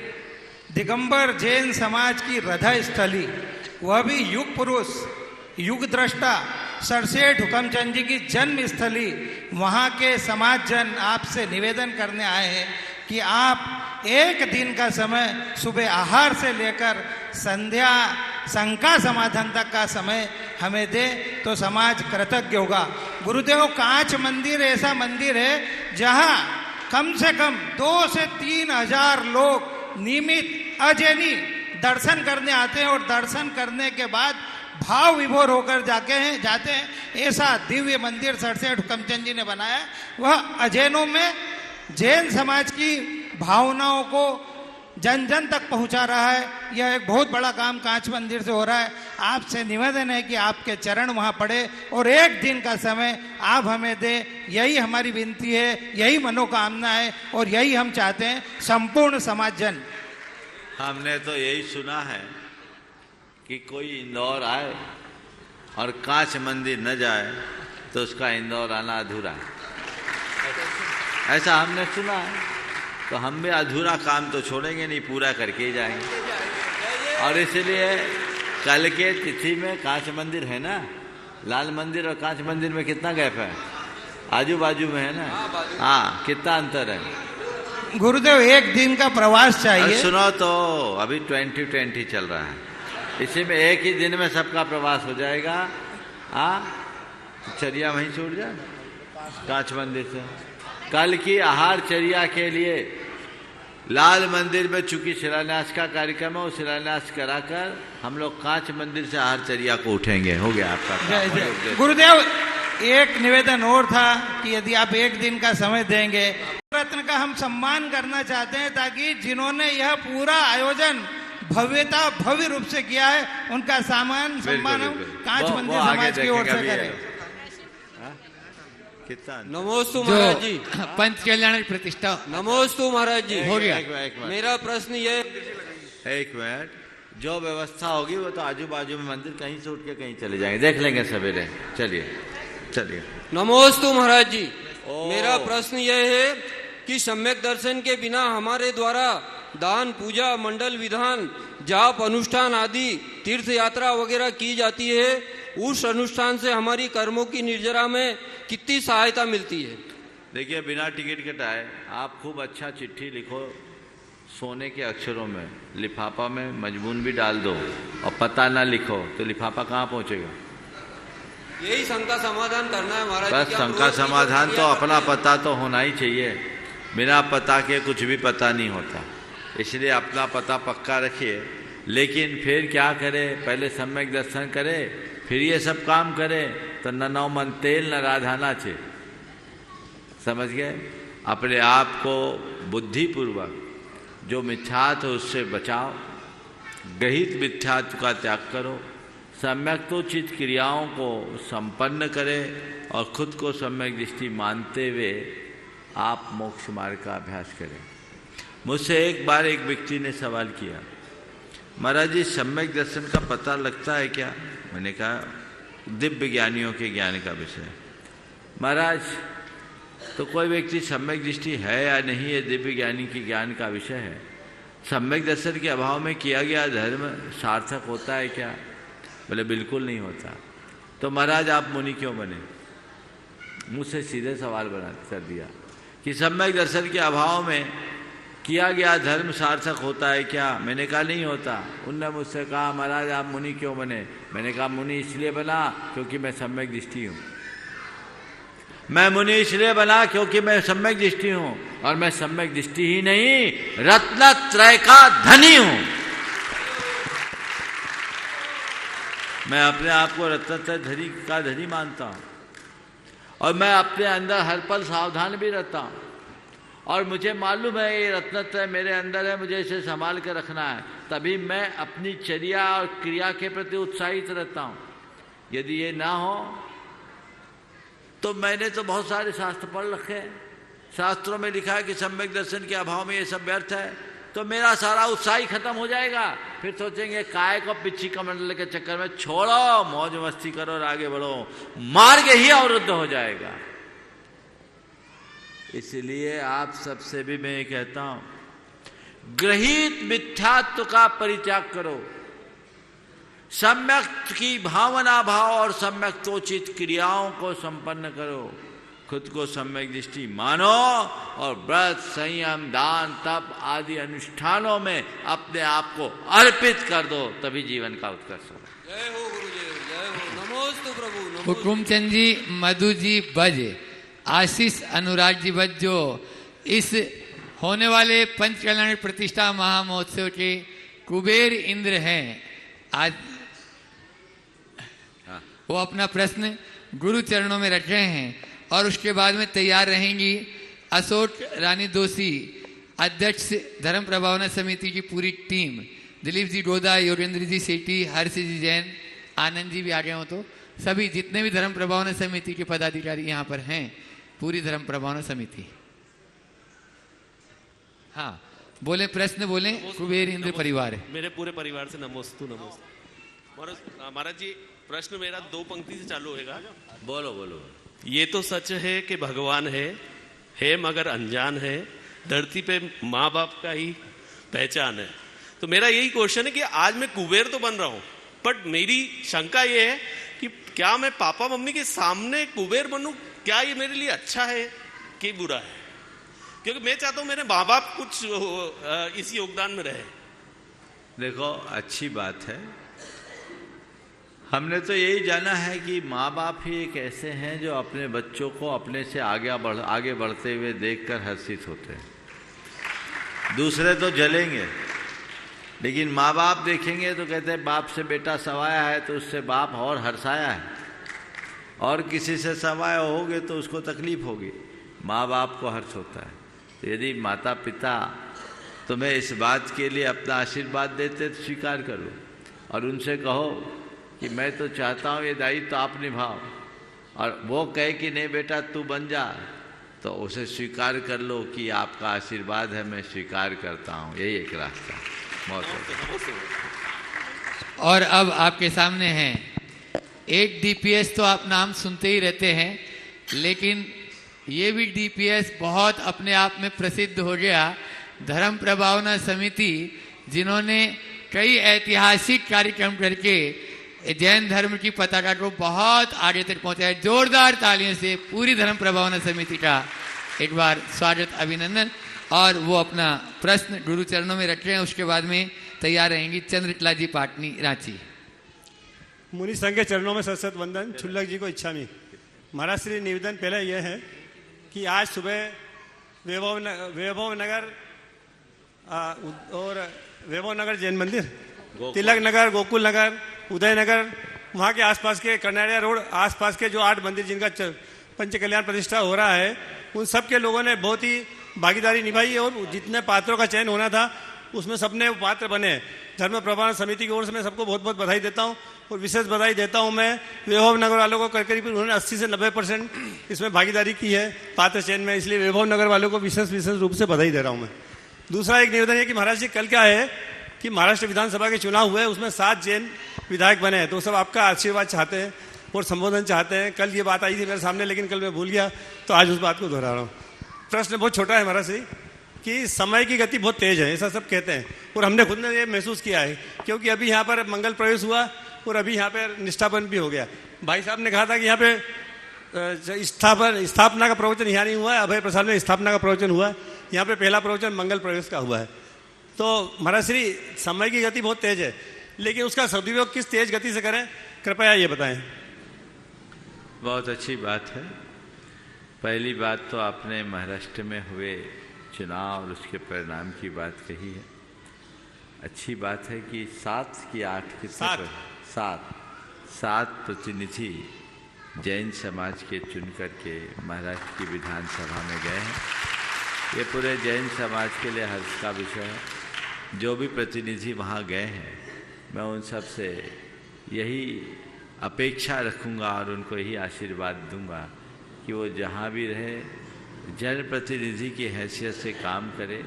दिगंबर जैन समाज की हृदय स्थली, वह भी युग पुरुष, युग दृष्टा सरसेठ हुकमचंद जी की जन्म स्थली। वहाँ के समाज जन आपसे निवेदन करने आए हैं कि आप एक दिन का समय सुबह आहार से लेकर संध्या शंका समाधान तक का समय हमें दे तो समाज कृतज्ञ होगा। गुरुदेव, कांच मंदिर ऐसा मंदिर है जहाँ कम से कम 2 से 3 हजार लोग नियमित अजैनी दर्शन करने आते हैं और दर्शन करने के बाद भाव विभोर होकर जाते हैं। ऐसा दिव्य मंदिर सरसेठ हुकमचंद जी ने बनाया। वह अजैनों में जैन समाज की भावनाओं को जन जन तक पहुंचा रहा है। यह एक बहुत बड़ा काम कांच मंदिर से हो रहा है। आपसे निवेदन है कि आपके चरण वहां पड़े और एक दिन का समय आप हमें दें। यही हमारी विनती है, यही मनोकामना है और यही हम चाहते हैं संपूर्ण समाज जन। हमने तो यही सुना है कि कोई इंदौर आए और कांच मंदिर न जाए तो उसका इंदौर आना अधूरा है, ऐसा हमने सुना है। तो हम भी अधूरा काम तो छोड़ेंगे नहीं, पूरा करके ही जाएंगे। और इसलिए कल के तिथि में कांच मंदिर है ना, लाल मंदिर और कांच मंदिर में कितना गैप है? आजू बाजू में है ना। हाँ, कितना अंतर है? गुरुदेव, एक दिन का प्रवास चाहिए। सुनो तो, अभी 2020 चल रहा है, इसी में एक ही दिन में सबका प्रवास हो जाएगा। चर्या वहीं छूट जाए कांच मंदिर से। कल की आहार चर्या के लिए लाल मंदिर में चूंकि शिलान्यास का कार्यक्रम है, वो शिलान्यास कराकर हम लोग कांच मंदिर से आहार चर्या को उठेंगे। हो गया आपका। गुरुदेव, एक निवेदन और था कि यदि आप एक दिन का समय देंगे, रत्न का हम सम्मान करना चाहते हैं ताकि जिन्होंने यह पूरा आयोजन भव्य रूप से किया है उनका सम्मान कांच मंदिर समाज की ओर से करें। नमोस्तु महाराज जी। पंच कल्याण प्रतिष्ठा। नमोस्तु महाराज जी। हो गया। मेरा प्रश्न ये, एक मिनट, जो व्यवस्था होगी वो तो आजू बाजू में मंदिर कहीं से उठ के कहीं चले जाएंगे, देख लेंगे सवेरे। चलिए। नमोस्तु महाराज जी। मेरा प्रश्न यह है कि सम्यक दर्शन के बिना हमारे द्वारा दान, पूजा, मंडल विधान, जाप, अनुष्ठान आदि तीर्थ यात्रा वगैरह की जाती है। उस अनुष्ठान से हमारी कर्मों की निर्जरा में कितनी सहायता मिलती है? देखिए, बिना टिकट कटाए आप खूब अच्छा चिट्ठी लिखो, सोने के अक्षरों में, लिफाफा में मजमून भी डाल दो, और पता ना लिखो तो लिफाफा कहाँ पहुँचेगा? यही शंका समाधान करना है महाराज। बस शंका समाधान तो अपना पता तो होना ही चाहिए। बिना पता के कुछ भी पता नहीं होता, इसलिए अपना पता पक्का रखिए। लेकिन फिर क्या करे? पहले सम्यक दर्शन करे, फिर ये सब काम करे तो न नौ मन तेल न राधाना छे। समझ गए? अपने आप को बुद्धिपूर्वक जो मिथ्यात्व है उससे बचाओ, गहित मिथ्यात्व का त्याग करो, सम्यक तो चित क्रियाओं को संपन्न करें और खुद को सम्यक दृष्टि मानते हुए आप मोक्ष मार्ग का अभ्यास करें। मुझसे एक बार एक व्यक्ति ने सवाल किया, महाराज जी सम्यक दर्शन का पता लगता है क्या? मैंने कहा दिव्य ज्ञानियों के ज्ञान का विषय। महाराज, तो कोई व्यक्ति सम्यक दृष्टि है या नहीं, ये दिव्य ज्ञानी के ज्ञान का विषय है। सम्यक दर्शन के अभाव में किया गया धर्म सार्थक होता है क्या? बोले बिल्कुल नहीं होता। तो महाराज आप मुनि क्यों बने? मुझसे सीधे सवाल कर दिया कि सम्यक दर्शन के अभाव में किया गया धर्म सार्थक होता है क्या? मैंने कहा नहीं होता। उनने मुझसे कहा महाराज आप मुनि क्यों बने? मैंने कहा मुनि इसलिए बना क्योंकि मैं सम्यक दृष्टि हूँ। मैं मुनि इसलिए बना क्योंकि मैं सम्यक दृष्टि हूँ, और मैं सम्यक दृष्टि ही नहीं रत्नत्रय का धनी हूँ। मैं अपने आप को रत्नत्रय का धनी मानता हूँ, और मैं अपने अंदर हर पल सावधान भी रहता हूँ, और मुझे मालूम है ये रत्नत्रय मेरे अंदर है, मुझे इसे संभाल कर रखना है, तभी मैं अपनी चर्या और क्रिया के प्रति उत्साहित रहता हूँ। यदि ये ना हो तो मैंने तो बहुत सारे शास्त्र पढ़ रखे हैं, शास्त्रों में लिखा है कि सम्यक दर्शन के अभाव में ये सब व्यर्थ है, तो मेरा सारा उत्साह ही खत्म हो जाएगा। फिर सोचेंगे काय को पिछी कमंडल के चक्कर में छोड़ो, मौज मस्ती करो और आगे बढ़ो, मार्ग ही अवरुद्ध हो जाएगा। इसलिए आप सबसे भी मैं कहता हूं, गृहीत मिथ्यात्व का परित्याग करो, सम्यक की भावना भाव और सम्यक तोचित क्रियाओं को संपन्न करो, खुद को सम्यक दृष्टि मानो, और व्रत संयम दान तप आदि अनुष्ठानों में अपने आप को अर्पित कर दो, तभी जीवन का उत्कर्ष होगा। जय हो गुरुदेव, जय हो। नमोस्तु प्रभु। हुकुमचंद जी, मधु जी बज, आशीष अनुराग जी बज, जो इस होने वाले पंचकल्याण प्रतिष्ठा महामहोत्सव के कुबेर इंद्र हैं, आज वो अपना प्रश्न गुरु चरणों में रख रहे हैं, और उसके बाद में तैयार रहेंगी अशोक रानी दोषी, अध्यक्ष धर्म प्रभावना समिति की पूरी टीम, दिलीप जी डोदा, योगेंद्र जी सेठी, हर्षि जी जैन, आनंद जी भी आ गए हो, तो सभी जितने भी धर्म प्रभावना समिति के पदाधिकारी यहाँ पर हैं, पूरी धर्म प्रभावना समिति। हाँ बोले, प्रश्न बोले। कुबेर इंद्र परिवार है। मेरे पूरे परिवार से नमोस्तु नमोस्तु। महाराज जी, प्रश्न मेरा 2 पंक्ति से चालू होगा। बोलो बोलो। ये तो सच है कि भगवान है मगर अनजान है, धरती पे माँ बाप का ही पहचान है। तो मेरा यही क्वेश्चन है कि आज मैं कुबेर तो बन रहा हूँ, बट मेरी शंका ये है कि क्या मैं पापा मम्मी के सामने कुबेर बनूं? क्या ये मेरे लिए अच्छा है कि बुरा है? क्योंकि मैं चाहता हूं मेरे माँ बाप कुछ इस योगदान में रहे। देखो, अच्छी बात है। हमने तो यही जाना है कि माँ बाप ही एक ऐसे हैं जो अपने बच्चों को अपने से आगे बढ़ते हुए देखकर हर्षित होते हैं। दूसरे तो जलेंगे, लेकिन माँ बाप देखेंगे तो कहते हैं बाप से बेटा सवाया है तो उससे बाप और हर्षाया है, और किसी से सवाया होगे तो उसको तकलीफ होगी। माँ बाप को हर्ष होता है। तो यदि माता पिता तुम्हें इस बात के लिए अपना आशीर्वाद देते तो स्वीकार करो, और उनसे कहो कि मैं तो चाहता हूँ ये दायित्व तो आप निभाओ, और वो कहे कि नहीं बेटा तू बन जा, तो उसे स्वीकार कर लो कि आपका आशीर्वाद है, मैं स्वीकार करता हूँ। यही एक रास्ता है। और अब आपके सामने हैं एक डीपीएस, तो आप नाम सुनते ही रहते हैं, लेकिन ये भी डीपीएस बहुत अपने आप में प्रसिद्ध हो गया, धर्म प्रभावना समिति, जिन्होंने कई ऐतिहासिक कार्यक्रम करके जैन धर्म की पताका को बहुत आगे तक पहुंचाया। जोरदार तालियों से पूरी धर्म प्रभावना समिति का एक बार स्वागत, अभिनंदन। और वो अपना प्रश्न गुरु चरणों में रख रहे हैं, उसके बाद में तैयार रहेंगी चंद्रकला जी पाटनी, रांची। मुनि संघ के चरणों में सत वंदन। छुल्लक जी को इच्छा में महाराज श्री निवेदन पहले यह है कि आज सुबह वैभव नगर और वैभव नगर जैन मंदिर, तिलक नगर, गोकुल नगर, उदय नगर, वहाँ के आसपास के कनाड़िया रोड आसपास के जो 8 मंदिर जिनका पंच कल्याण प्रतिष्ठा हो रहा है, उन सब के लोगों ने बहुत ही भागीदारी निभाई, और जितने पात्रों का चयन होना था उसमें सबने पात्र बने। धर्म प्रभावना समिति की ओर से मैं सबको बहुत बहुत बधाई देता हूँ, और विशेष बधाई देता हूँ मैं वैभव नगर वालों को। करीब उन्होंने 80 से 90% इसमें भागीदारी की है पात्र चयन में, इसलिए वैभव नगर वालों को विशेष रूप से बधाई दे रहा हूँ मैं। दूसरा एक निवेदन है कि महाराज जी, कल क्या है कि महाराष्ट्र विधानसभा के चुनाव हुए, उसमें 7 जैन विधायक बने हैं, तो सब आपका आशीर्वाद चाहते हैं और संबोधन चाहते हैं। कल ये बात आई थी मेरे सामने, लेकिन कल मैं भूल गया, तो आज उस बात को दोहरा रहा हूँ। प्रश्न बहुत छोटा है महाराज जी कि समय की गति बहुत तेज है, ऐसा सब कहते हैं, और हमने खुद ने ये महसूस किया है, क्योंकि अभी यहाँ पर मंगल प्रवेश हुआ और अभी यहाँ पर निष्ठापन भी हो गया। भाई साहब ने कहा था कि यहाँ पे स्थापना का प्रवचन यहाँ नहीं हुआ है, अभय प्रसाद में स्थापना का प्रवचन हुआ है। यहाँ पे पहला प्रवचन मंगल प्रवेश का हुआ है। तो महाराज श्री समय की गति बहुत तेज है, लेकिन उसका सदुपयोग किस तेज गति से करें, कृपया ये बताएं। बहुत अच्छी बात है। पहली बात तो आपने महाराष्ट्र में हुए चुनाव और उसके परिणाम की बात कही है। अच्छी बात है कि 7 की 8 की 7 प्रतिनिधि जैन समाज के चुन करके महाराष्ट्र की विधानसभा में गए हैं। ये पूरे जैन समाज के लिए हर्ष का विषय है। जो भी प्रतिनिधि वहाँ गए हैं, मैं उन सब से यही अपेक्षा रखूँगा और उनको यही आशीर्वाद दूंगा कि वो जहाँ भी रहे जनप्रतिनिधि की हैसियत से काम करे,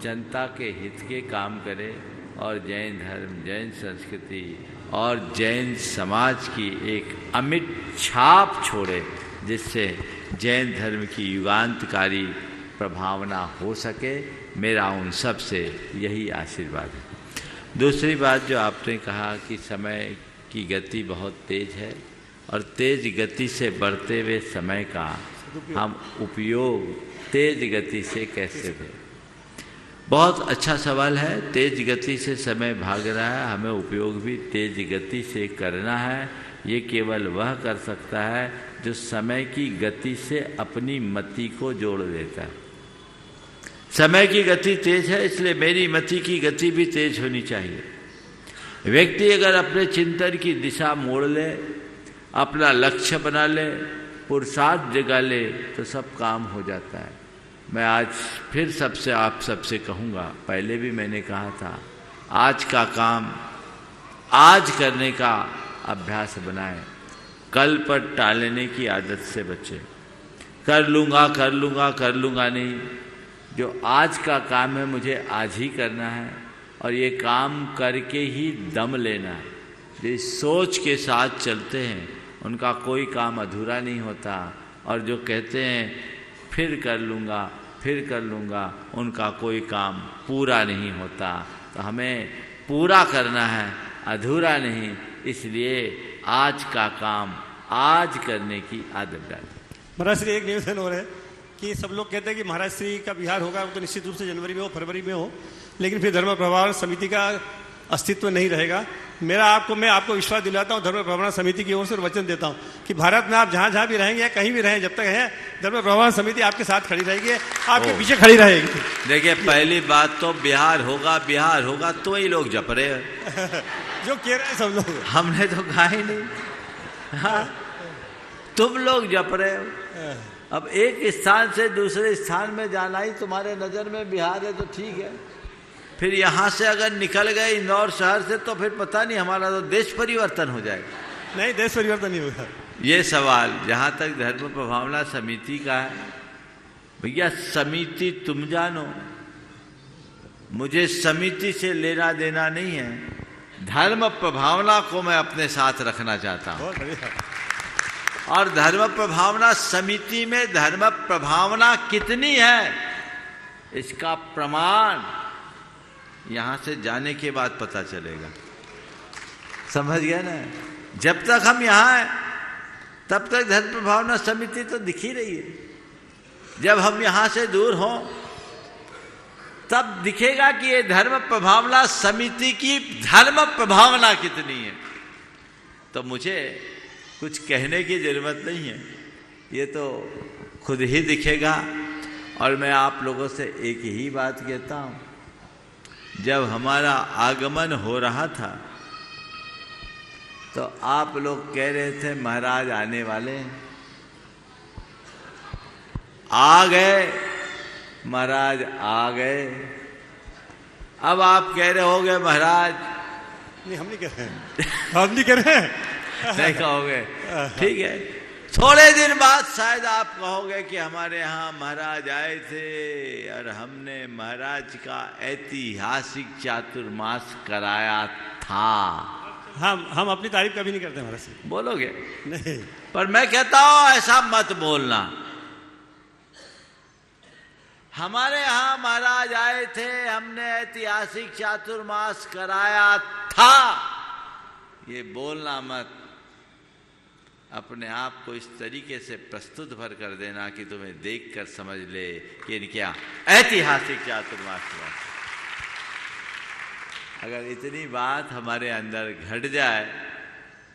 जनता के हित के काम करे और जैन धर्म, जैन संस्कृति और जैन समाज की एक अमिट छाप छोड़े, जिससे जैन धर्म की युगांतकारी प्रभावना हो सके। मेरा उन सब से यही आशीर्वाद है। दूसरी बात जो आपने कहा कि समय की गति बहुत तेज है और तेज गति से बढ़ते हुए समय का हम उपयोग तेज गति से कैसे दें, बहुत अच्छा सवाल है। तेज गति से समय भाग रहा है, हमें उपयोग भी तेज गति से करना है। ये केवल वह कर सकता है जो समय की गति से अपनी मति को जोड़ देता है। समय की गति तेज है, इसलिए मेरी मति की गति भी तेज होनी चाहिए। व्यक्ति अगर अपने चिंतन की दिशा मोड़ ले, अपना लक्ष्य बना ले, पुरुषार्थ जगा ले, तो सब काम हो जाता है। मैं आज फिर आप सबसे कहूँगा, पहले भी मैंने कहा था, आज का काम आज करने का अभ्यास बनाएं, कल पर टालने की आदत से बचें। कर लूँगा नहीं, जो आज का काम है मुझे आज ही करना है और ये काम करके ही दम लेना है। जिस सोच के साथ चलते हैं उनका कोई काम अधूरा नहीं होता, और जो कहते हैं फिर कर लूँगा, उनका कोई काम पूरा नहीं होता। तो हमें पूरा करना है, अधूरा नहीं। इसलिए आज का काम आज करने की आदत डालें। महाराज श्री एक निवेदन हो रहा है कि सब लोग कहते हैं कि महाराज श्री का बिहार होगा, वो तो निश्चित रूप से जनवरी में हो, फरवरी में हो, लेकिन फिर धर्म प्रभावना समिति का अस्तित्व नहीं रहेगा। मैं आपको विश्वास दिलाता हूँ, धर्म प्रभावना समिति की ओर से वचन देता हूँ कि भारत में आप जहाँ भी रहेंगे या कहीं भी रहें, जब तक है धर्म प्रभावना समिति आपके साथ खड़ी रहेगी, आपके पीछे खड़ी रहेगी। देखिए, पहली बात तो बिहार होगा तो ही लोग जप रहे हैं जो कह रहे हैं सब लोग, हमने तो कहा ही नहीं। हाँ, तुम लोग जप रहे हो। अब एक स्थान से दूसरे स्थान में जाना ही तुम्हारे नज़र में बिहार है तो ठीक है, फिर यहाँ से अगर निकल गए इंदौर शहर से तो फिर पता नहीं, हमारा तो देश परिवर्तन हो जाएगा। नहीं, देश परिवर्तन नहीं होगा। ये सवाल जहाँ तक धर्म प्रभावना समिति का है, भैया समिति तुम जानो, मुझे समिति से लेना देना नहीं है। धर्म प्रभावना को मैं अपने साथ रखना चाहता हूँ, और धर्म प्रभावना समिति में धर्म प्रभावना कितनी है इसका प्रमाण यहाँ से जाने के बाद पता चलेगा। समझ गए ना? जब तक हम यहाँ हैं तब तक धर्म प्रभावना समिति तो दिख ही रही है। जब हम यहाँ से दूर हों तब दिखेगा कि ये धर्म प्रभावना समिति की धर्म प्रभावना कितनी है। तो मुझे कुछ कहने की जरूरत नहीं है, ये तो खुद ही दिखेगा। और मैं आप लोगों से एक ही बात कहता हूँ, जब हमारा आगमन हो रहा था तो आप लोग कह रहे थे महाराज आने वाले हैं, आ गए महाराज, आ गए। अब आप कह रहे होगे महाराज, नहीं हम नहीं कह रहे हैं, हम नहीं कह रहे हैं, नहीं कहोगे, ठीक है। थोड़े दिन बाद शायद आप कहोगे कि हमारे यहाँ महाराज आए थे और हमने महाराज का ऐतिहासिक चातुर्मास कराया था। हम अपनी तारीफ कभी नहीं करते महाराज से। बोलोगे? नहीं, पर मैं कहता हूँ ऐसा मत बोलना। हमारे यहाँ महाराज आए थे, हमने ऐतिहासिक चातुर्मास कराया था, ये बोलना मत। अपने आप को इस तरीके से प्रस्तुत भर कर देना कि तुम्हें देखकर समझ ले कि इनके ऐतिहासिक चातुर्मास। अगर इतनी बात हमारे अंदर घट जाए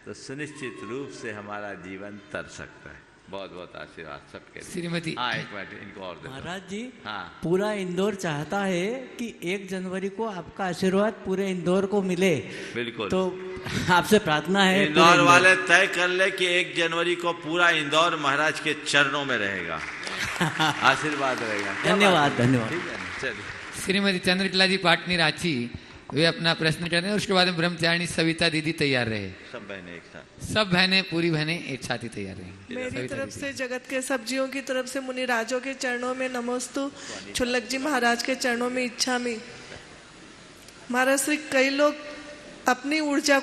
तो सुनिश्चित रूप से हमारा जीवन तर सकता है। बहुत बहुत आशीर्वाद सबके लिए। श्रीमती हाँ, एक मिनट इनको और दे। महाराज जी, हाँ, पूरा इंदौर चाहता है कि 1 जनवरी को आपका आशीर्वाद पूरे इंदौर को मिले। बिल्कुल। तो आपसे प्रार्थना है इंदौर वाले तय कर ले कि 1 जनवरी को पूरा इंदौर महाराज के चरणों में रहेगा। आशीर्वाद रहेगा। धन्यवाद धन्यवाद। ठीक है, चलिए। श्रीमती चंद्रकला जी पाटनी रांची वे अपना प्रश्न कर रहे हैं। उसके बाद में ब्रह्मचारिणी सविता दीदी तैयार रहे। सब बहनें एक साथ, सब बहनें, पूरी बहनें एक साथ ही तैयार रहेंगी। मेरी तरफ से जगत के सब्जियों की तरफ से मुनिराजों के चरणों में नमोस्तु, छुल्लक जी महाराज के चरणों में इच्छा में। महाराज श्री, कई लोग अपनी ऊर्जा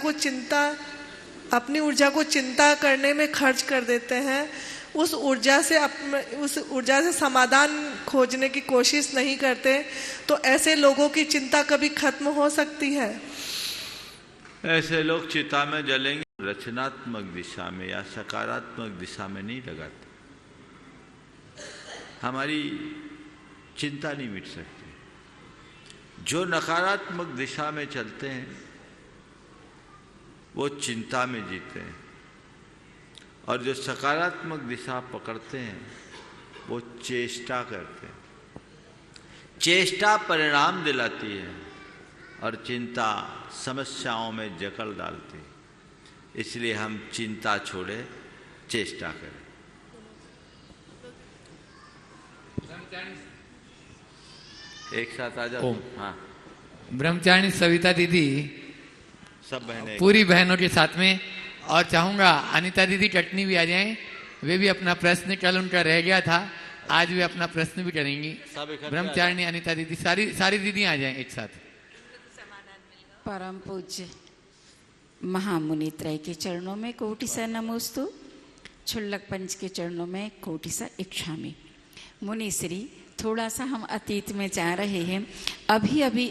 को चिंता करने में खर्च कर देते हैं। उस ऊर्जा से समाधान खोजने की कोशिश नहीं करते, तो ऐसे लोगों की चिंता कभी खत्म हो सकती है? ऐसे लोग चिता में जलेंगे, रचनात्मक दिशा में या सकारात्मक दिशा में नहीं लगाते। हमारी चिंता नहीं मिट सकती। जो नकारात्मक दिशा में चलते हैं वो चिंता में जीते हैं, और जो सकारात्मक दिशा पकड़ते हैं वो चेष्टा करते हैं। चेष्टा परिणाम दिलाती है और चिंता समस्याओं में जकड़ डालती है। इसलिए हम चिंता छोड़े, चेष्टा करें। एक साथ आ जाओ। हाँ, ब्रह्मचारिणी सविता दीदी सब बहनें पूरी बहनों के साथ में, और चाहूंगा अनीता दीदी कटनी भी आ जाएं। वे भी अपना प्रश्न, कल उनका रह गया था, आज वे अपना प्रश्न भी करेंगी। ब्रह्मचारिणी, अनीता दीदी, सारी दीदी आ जाएं एक साथ। परम पूज्य महामुनि त्रय के चरणों में कोटि सा नमोस्तु, छुल्लक पंच के चरणों में कोटि सा इच्छामि। मुनि श्री, थोड़ा सा हम अतीत में जा रहे हैं। अभी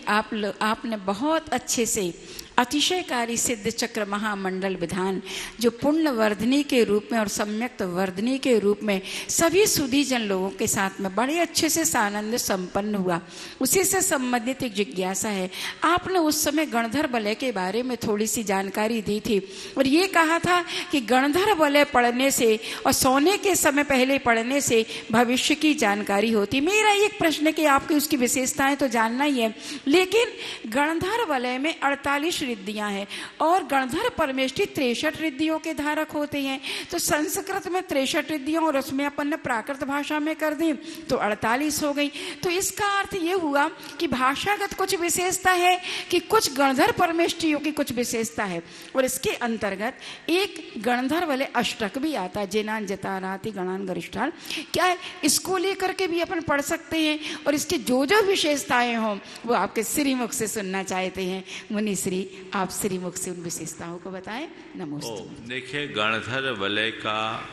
आपने बहुत अच्छे से अतिशयकारी सिद्ध चक्र महामंडल विधान, जो पुण्य वर्धनी के रूप में और सम्यक वर्धनी के रूप में सभी सुधी जन लोगों के साथ में बड़े अच्छे से सानंद संपन्न हुआ, उसी से संबंधित एक जिज्ञासा है। आपने उस समय गणधर वलय के बारे में थोड़ी सी जानकारी दी थी और ये कहा था कि गणधर वलय पढ़ने से और सोने के समय पहले पढ़ने से भविष्य की जानकारी होती। मेरा एक प्रश्न है कि आपकी उसकी विशेषताएं तो जानना ही है, लेकिन गणधर वलय में 48 रिद्धियां हैं और गणधर परमेष्ठी 63 रिद्धियों के धारक होते हैं। तो संस्कृत में 63 रिद्धियों और उसमें अपन ने प्राकृत भाषा में कर दी तो 48 हो गई। तो इसका अर्थ ये हुआ कि भाषागत कुछ विशेषता है कि कुछ गणधर परमेष्ठियों की कुछ विशेषता है। और इसके अंतर्गत एक गणधर वाले अष्टक भी आता है, जेनान जताराति गणान गरिष्ठान। क्या है, इसको लेकर के भी अपन पढ़ सकते हैं और इसकी जो जो विशेषताएं हों वो आपके श्रीमुख से सुनना चाहते हैं। मुनि श्री, आप श्रीमुख से उन विशेषताओं को बताएं। नमस्ते। देखिए, गणधर वलय का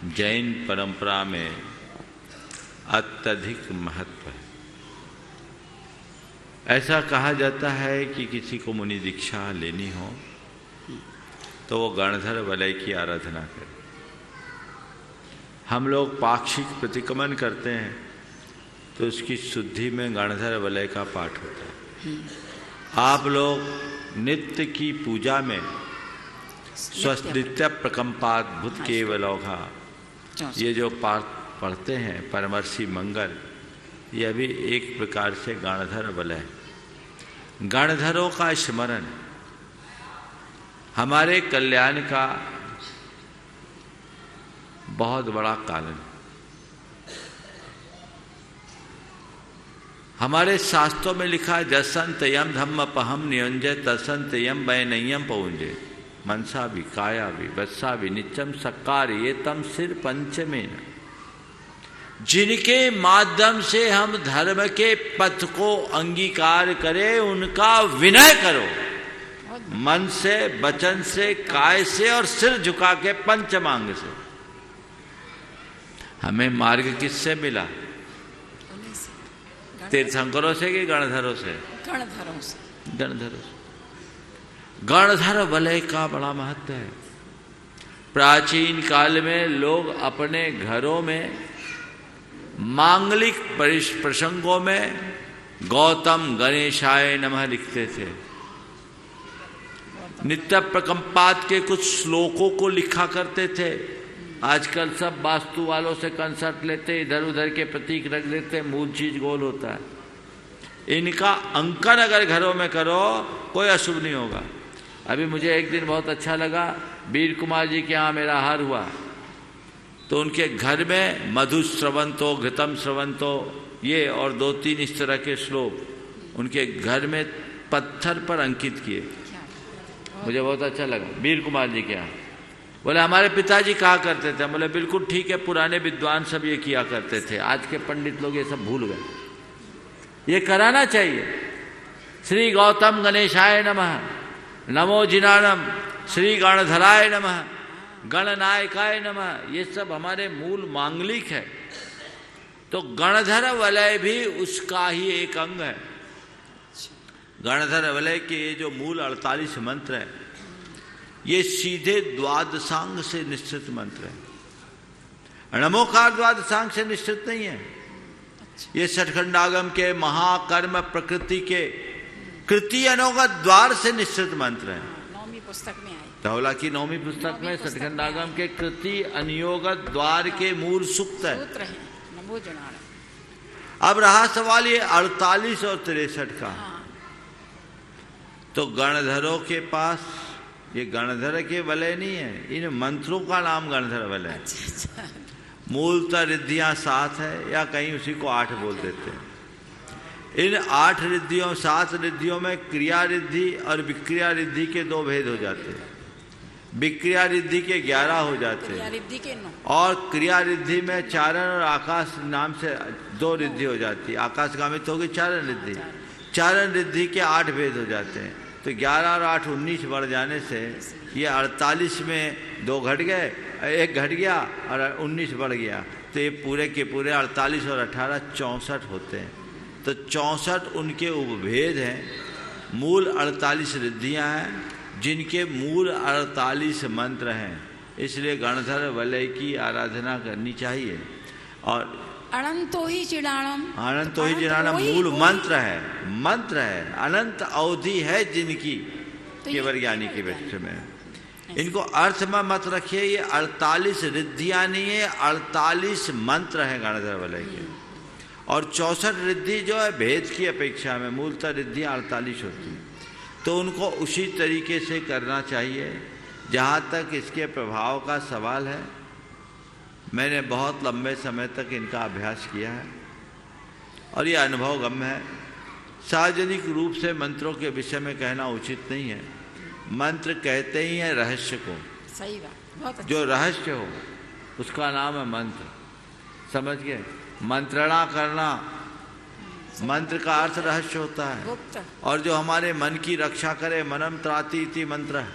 जैन परंपरा में अत्यधिक महत्व है। ऐसा कहा जाता है कि किसी को मुनि दीक्षा लेनी हो तो वो गणधर वलय की आराधना करे। हम लोग पाक्षिक प्रतिक्रमण करते हैं तो उसकी शुद्धि में गणधर वलय का पाठ होता है। आप लोग नित्य की पूजा में स्वस्तित्य प्रकंपाद्भुत केवलौघा, ये जो पाठ पढ़ते हैं परमर्षि मंगल, यह भी एक प्रकार से गणधर वलय। गणधरों का स्मरण हमारे कल्याण का बहुत बड़ा कारण। हमारे शास्त्रों में लिखा है, जसंत यम धम्म पहम नियंजय तसंत यम वय नयम पहुंजे मनसा भी काया भी वत्सा भी नित्यम सकार ये तम सिर पंचमेन। जिनके माध्यम से हम धर्म के पथ को अंगीकार करें उनका विनय करो, मन से, वचन से, काय से और सिर झुका के पंचमांग से। हमें मार्ग किससे मिला? तीर्थंकरों से कि गणधरों से? गणधरों से। गणधरों से। गणधर वलय का बड़ा महत्व है। प्राचीन काल में लोग अपने घरों में मांगलिक प्रसंगों में गौतम गणेशाय नमः लिखते थे। नित्य प्रकंपात के कुछ श्लोकों को लिखा करते थे। आजकल सब वास्तु वालों से कंसर्ट लेते, इधर उधर के प्रतीक रख देते, मूल चीज गोल होता है। इनका अंकन अगर घरों में करो कोई अशुभ नहीं होगा। अभी मुझे एक दिन बहुत अच्छा लगा, वीर कुमार जी के यहाँ मेरा हार हुआ तो उनके घर में मधु स्रवंतो घृतम स्रवंतो ये और 2-3 इस तरह के श्लोक उनके घर में पत्थर पर अंकित किए। मुझे बहुत अच्छा लगा। वीर कुमार जी के यहाँ बोले हमारे पिताजी कहा करते थे। बोले बिल्कुल ठीक है, पुराने विद्वान सब ये किया करते थे, आज के पंडित लोग ये सब भूल गए। ये कराना चाहिए। श्री गौतम गणेशाय नमः, नमो जिनानम, श्री गणधराय नमः, गणनायकाय नमः, ये सब हमारे मूल मांगलिक है। तो गणधर वलय भी उसका ही एक अंग है। गणधर वलय के ये जो मूल 48 मंत्र है ये सीधे द्वादशांग से निश्चित मंत्र है। नमोकार द्वादशांग से निश्चित नहीं है। ये सठखंडागम के महाकर्म प्रकृति के कृति अनुगत द्वार से निश्चित मंत्र है। 9वीं पुस्तक में आए, धौला की 9वीं पुस्तक में सठखंडागम के कृति अनुयोगत द्वार के मूल सूक्त है। नमो जनार्दन। अब रहा सवाल ये 48 और 63 का। तो गणधरों के पास ये गणधर के वलय नहीं है, इन मंत्रों का नाम गणधर वलय है। मूलतः रिद्धियां 7 है या कहीं उसी को 8 बोल देते हैं। इन 8 रिद्धियों 7 रिद्धियों में क्रिया रिद्धि और विक्रिया रिद्धि के 2 भेद हो जाते हैं। विक्रिया रिद्धि के 11 हो जाते हैं और क्रिया रिद्धि में चारण और आकाश नाम से 2 रिद्धि हो जाती है। आकाशगामित होगी चारण रिद्धि। चारण रिद्धि के 8 भेद हो जाते हैं। तो 11 और 8 19 बढ़ जाने से ये 48 में 2 घट गए, 1 घट गया और 19 बढ़ गया। तो ये पूरे के पूरे 48 और 18 64 होते हैं। तो 64 उनके उपभेद हैं। मूल 48 रिद्धियाँ हैं जिनके मूल 48 मंत्र हैं। इसलिए गणधर वलय की आराधना करनी चाहिए। और अनंतो ही चिड़ाणम, अनंतो ही चिड़ाणम मूल मंत्र है, मंत्र है। अनंत अवधि है जिनकी केवल ज्ञानी के व्यक्ति में। इनको अर्थ में मत रखिए। ये 48 रिद्धियां नहीं है, 48 मंत्र हैं गणधर वलय के। और 64 रिद्धि जो है भेद की अपेक्षा में मूलतः रिद्धियां 48 होती हैं। तो उनको उसी तरीके से करना चाहिए। जहाँ तक इसके प्रभाव का सवाल है, मैंने बहुत लंबे समय तक इनका अभ्यास किया है और ये अनुभव गम्य है। सार्वजनिक रूप से मंत्रों के विषय में कहना उचित नहीं है। मंत्र कहते ही हैं रहस्य को। सही बात, बहुत अच्छा। जो रहस्य हो उसका नाम है मंत्र। समझ गए? मंत्रणा करना, मंत्र का अर्थ रहस्य होता है। और जो हमारे मन की रक्षा करे, मनम त्राति इति मंत्र है।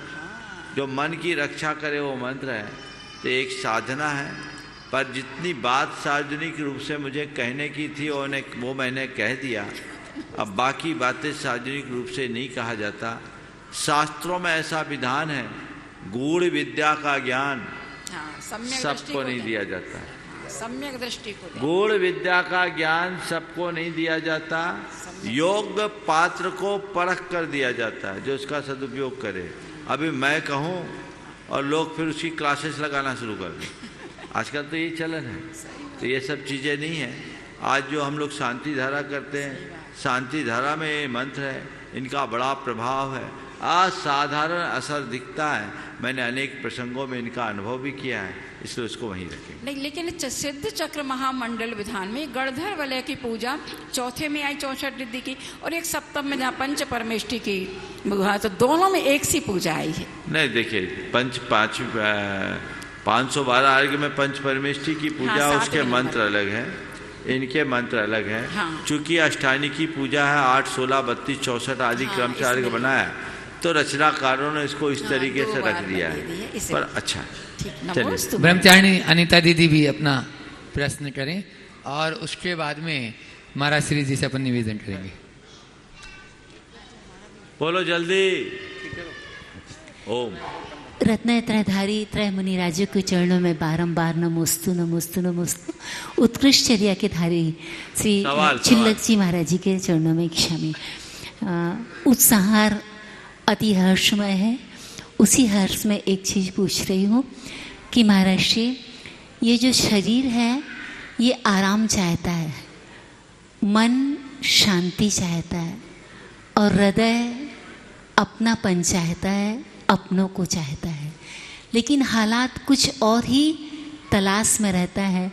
जो मन की रक्षा करे वो मंत्र है। तो एक साधना है। पर जितनी बात सार्वजनिक रूप से मुझे कहने की थी वो मैंने कह दिया। अब बाकी बातें सार्वजनिक रूप से नहीं कहा जाता। शास्त्रों में ऐसा विधान है, गूढ़ विद्या का ज्ञान सबको नहीं दिया जाता है। सम्यक दृष्टि को गूढ़ विद्या का ज्ञान सबको नहीं दिया जाता। योग्य पात्र को परख कर दिया जाता है जो उसका सदुपयोग करे। अभी मैं कहूँ और लोग फिर उसकी क्लासेस लगाना शुरू कर दें। आजकल तो ये चलन है। तो ये सब चीज़ें नहीं है। आज जो हम लोग शांति धारा करते हैं, शांति धारा में ये मंत्र है, इनका बड़ा प्रभाव है। असाधारण असर दिखता है। मैंने अनेक प्रसंगों में इनका अनुभव भी किया है, इसलिए उसको वहीं रखें। नहीं, लेकिन सिद्ध चक्र महामंडल विधान में गणधर वलय की पूजा चौथे में आई 64 रिद्धि की, और एक सप्तम में जहाँ पंच परमेष्टि की, तो दोनों में एक सी पूजा आई है। नहीं, देखिए 512 अर्घ में पंच परमेष्टि की पूजा, हाँ, उसके मंत्र अलग है, इनके मंत्र अलग हैं। हाँ। चूंकि अष्टानी की पूजा है 8, 16, 32, 64 आदि क्रम से अर्घ बनाया, तो रचनाकारों ने इसको इस तरीके से रख दिया है। पर अच्छा, ब्रह्मचारिणी अनीता दीदी भी अपना प्रश्न करें और उसके बाद में महाराज श्री जी से अपन निवेदन करेंगे। बोलो जल्दी। ओम। रत्नत्रयधारी त्रय मुनिराजों के चरणों में बारंबार नमोस्तु नमोस्तु नमोस्तु। उत्कृष्ट चर्या के धारी श्री चिल्लक जी महाराज जी के चरणों में क्षमी। उत्साहार अति हर्षमय है। उसी हर्ष में एक चीज़ पूछ रही हूँ कि महाराज जी, ये जो शरीर है ये आराम चाहता है, मन शांति चाहता है और हृदय अपनापन चाहता है, अपनों को चाहता है, लेकिन हालात कुछ और ही तलाश में रहता है।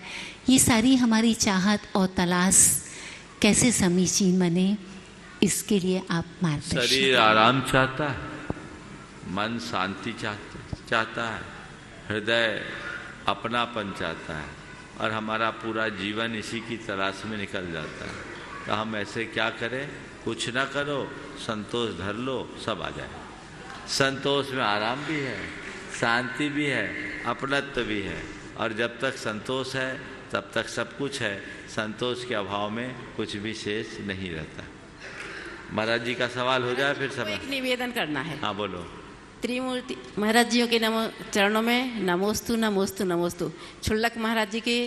ये सारी हमारी चाहत और तलाश कैसे समीचीन बने, इसके लिए आप मार्गदर्शन। शरीर आराम चाहता है, मन शांति चाहता है, हृदय अपनापन चाहता है और हमारा पूरा जीवन इसी की तलाश में निकल जाता है। तो हम ऐसे क्या करें? कुछ ना करो, संतोष धर लो, सब आ जाए। संतोष में आराम भी है, शांति भी है, अपनत्व भी है, और जब तक संतोष है तब तक सब कुछ है। संतोष के अभाव में कुछ भी शेष नहीं रहता। महाराज जी का सवाल हो जाए फिर समय। एक निवेदन करना है। हाँ बोलो। त्रिमूर्ति महाराज जियों के चरणों में नमोस्तु नमोस्तु नमोस्तु। छुल्लक महाराज जी के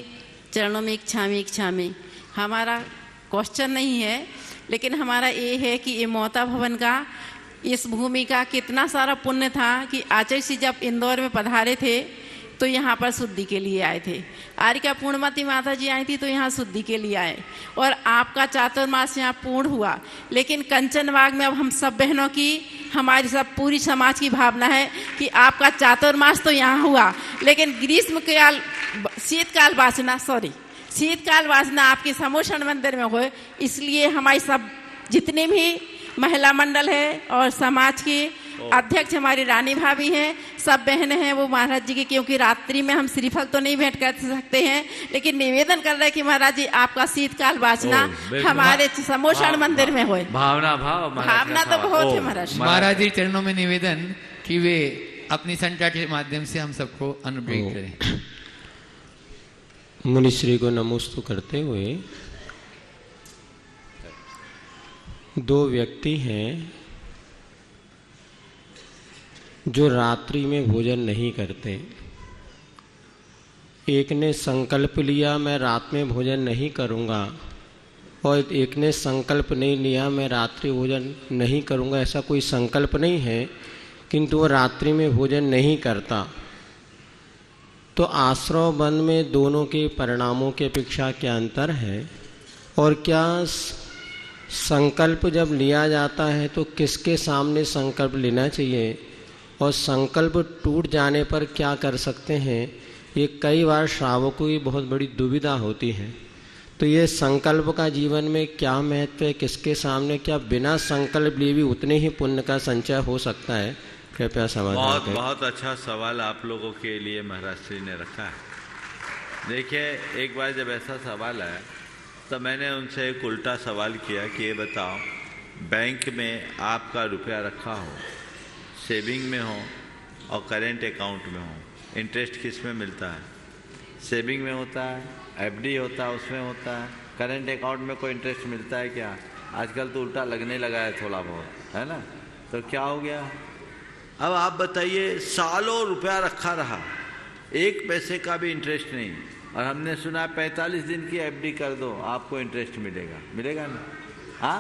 चरणों में इच्छामी इच्छामी। हमारा क्वेश्चन नहीं है, लेकिन हमारा ये है कि ये मोता भवन का, इस भूमि का कितना सारा पुण्य था कि आचार्य जी जब इंदौर में पधारे थे तो यहाँ पर शुद्धि के लिए आए थे। आर्य पूर्णमती माता जी आई थी तो यहाँ शुद्धि के लिए आए, और आपका चातुर्मास यहाँ पूर्ण हुआ। लेकिन कंचनबाग में अब हम सब बहनों की, हमारी सब पूरी समाज की भावना है कि आपका चातुर्मास तो यहाँ हुआ, लेकिन ग्रीष्म काल शीतकाल वासना आपके समोषण मंदिर में हो। इसलिए हमारी सब जितने भी महिला मंडल है और समाज के अध्यक्ष हमारी रानी भाभी हैं, सब बहनें हैं, वो महाराज जी की, क्योंकि रात्रि में हम श्रीफल तो नहीं भेंट कर सकते हैं, लेकिन निवेदन कर रहे हैं कि महाराज जी आपका शीतकाल वाचना हमारे समोषण मंदिर में हो। भावना तो बहुत है महाराज। महाराज जी चरणों में निवेदन कि वे अपनी संख्या के माध्यम से हम सबको अनुग्रहित करें। मुनिश्री को नमोस्तु करते हुए, दो व्यक्ति हैं जो रात्रि में भोजन नहीं करते। एक ने संकल्प लिया मैं रात में भोजन नहीं करूंगा, और एक ने संकल्प नहीं लिया मैं रात्रि भोजन नहीं करूंगा। ऐसा कोई संकल्प नहीं है, किंतु वो रात्रि में भोजन नहीं करता। तो आश्रव बंध में दोनों के परिणामों की अपेक्षा क्या अंतर है? और क्या संकल्प जब लिया जाता है तो किसके सामने संकल्प लेना चाहिए, और संकल्प टूट जाने पर क्या कर सकते हैं? ये कई बार श्रावकों की बहुत बड़ी दुविधा होती है। तो ये संकल्प का जीवन में क्या महत्व है, किसके सामने क्या बिना संकल्प लिए भी उतने ही पुण्य का संचय हो सकता है? कृपया समाधान करें। बहुत अच्छा सवाल आप लोगों के लिए महाराज श्री ने रखा है। देखिए, एक बार जब ऐसा सवाल आया तो मैंने उनसे एक उल्टा सवाल किया कि ये बताओ, बैंक में आपका रुपया रखा हो, सेविंग में हो और करेंट अकाउंट में हो, इंटरेस्ट किस में मिलता है? सेविंग में होता है, एफडी होता है उसमें होता है, करेंट अकाउंट में कोई इंटरेस्ट मिलता है क्या? आजकल तो उल्टा लगने लगा है थोड़ा बहुत, है ना? तो क्या हो गया? अब आप बताइए, सालों रुपया रखा रहा, एक पैसे का भी इंटरेस्ट नहीं, और हमने सुना 45 दिन की एफडी कर दो आपको इंटरेस्ट मिलेगा। मिलेगा ना? हाँ,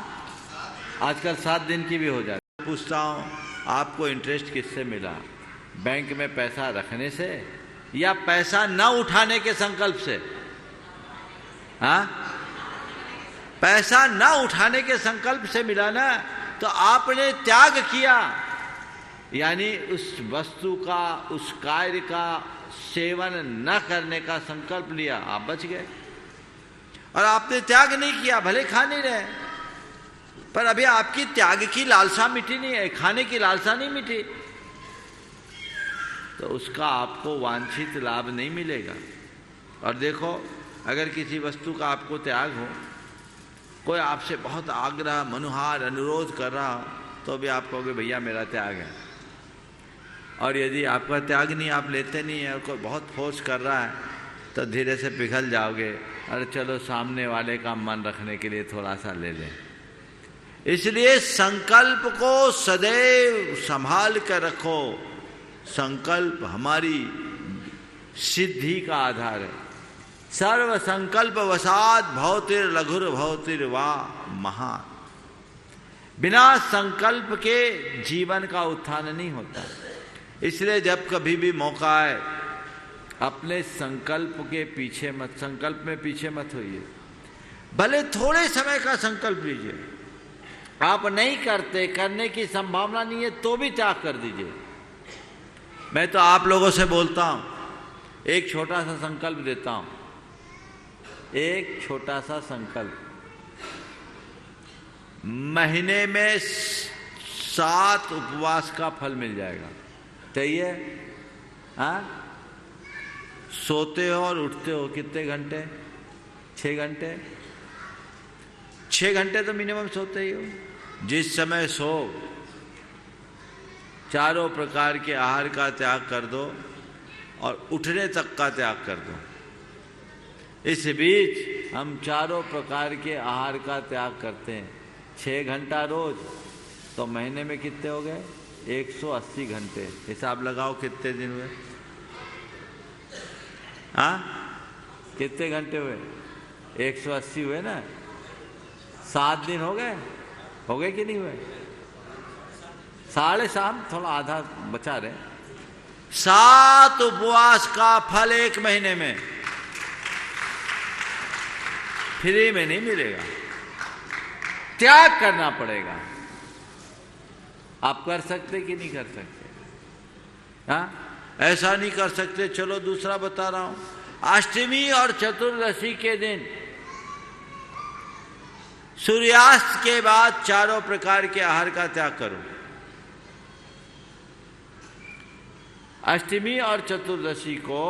आजकल 7 दिन की भी हो जाती। पूछता हूँ, आपको इंटरेस्ट किससे मिला? बैंक में पैसा रखने से या पैसा न उठाने के संकल्प से? हाँ, पैसा न उठाने के संकल्प से मिला ना। तो आपने त्याग किया, यानी उस वस्तु का, उस कार्य का सेवन न करने का संकल्प लिया, आप बच गए। और आपने त्याग नहीं किया, भले खा नहीं रहे, पर अभी आपकी त्याग की लालसा मिटी नहीं है, खाने की लालसा नहीं मिटी, तो उसका आपको वांछित लाभ नहीं मिलेगा। और देखो, अगर किसी वस्तु का आपको त्याग हो, कोई आपसे बहुत आग्रह, मनुहार, अनुरोध कर रहा हो, तो भी आप कहोगे भैया मेरा त्याग है। और यदि आपका त्याग नहीं, आप लेते नहीं है, और कोई बहुत फोर्स कर रहा है, तो धीरे से पिघल जाओगे। अरे चलो सामने वाले का मन रखने के लिए थोड़ा सा ले लें। इसलिए संकल्प को सदैव संभाल कर रखो, संकल्प हमारी सिद्धि का आधार है। सर्व संकल्प वसात भवतिर लघुर भवतिर वा महान। बिना संकल्प के जीवन का उत्थान नहीं होता। इसलिए जब कभी भी मौका आए अपने संकल्प के पीछे मत, संकल्प में पीछे मत होइए। भले थोड़े समय का संकल्प लीजिए, आप नहीं करते, करने की संभावना नहीं है तो भी त्याग कर दीजिए। मैं तो आप लोगों से बोलता हूं, एक छोटा सा संकल्प देता हूं, एक छोटा सा संकल्प। महीने में 7 उपवास का फल मिल जाएगा। सही है? हाँ? सोते हो और उठते हो कितने घंटे? 6 घंटे। 6 घंटे तो मिनिमम सोते ही हो। जिस समय सो चारों प्रकार के आहार का त्याग कर दो और उठने तक का त्याग कर दो। इस बीच हम चारों प्रकार के आहार का त्याग करते हैं 6 घंटा रोज, तो महीने में कितने हो गए? 180 घंटे। हिसाब लगाओ कितने दिन हुए? हाँ, कितने घंटे हुए? 180 हुए ना। 7 दिन हो गए? हो गए कि नहीं हुए? 7.5, थोड़ा आधा बचा रहे। 7 उपवास का फल 1 महीने में फ्री में नहीं मिलेगा, त्याग करना पड़ेगा। आप कर सकते कि नहीं कर सकते? हाँ, ऐसा नहीं कर सकते। चलो दूसरा बता रहा हूं। अष्टमी और चतुर्दशी के दिन सूर्यास्त के बाद चारों प्रकार के आहार का त्याग करो। अष्टमी और चतुर्दशी को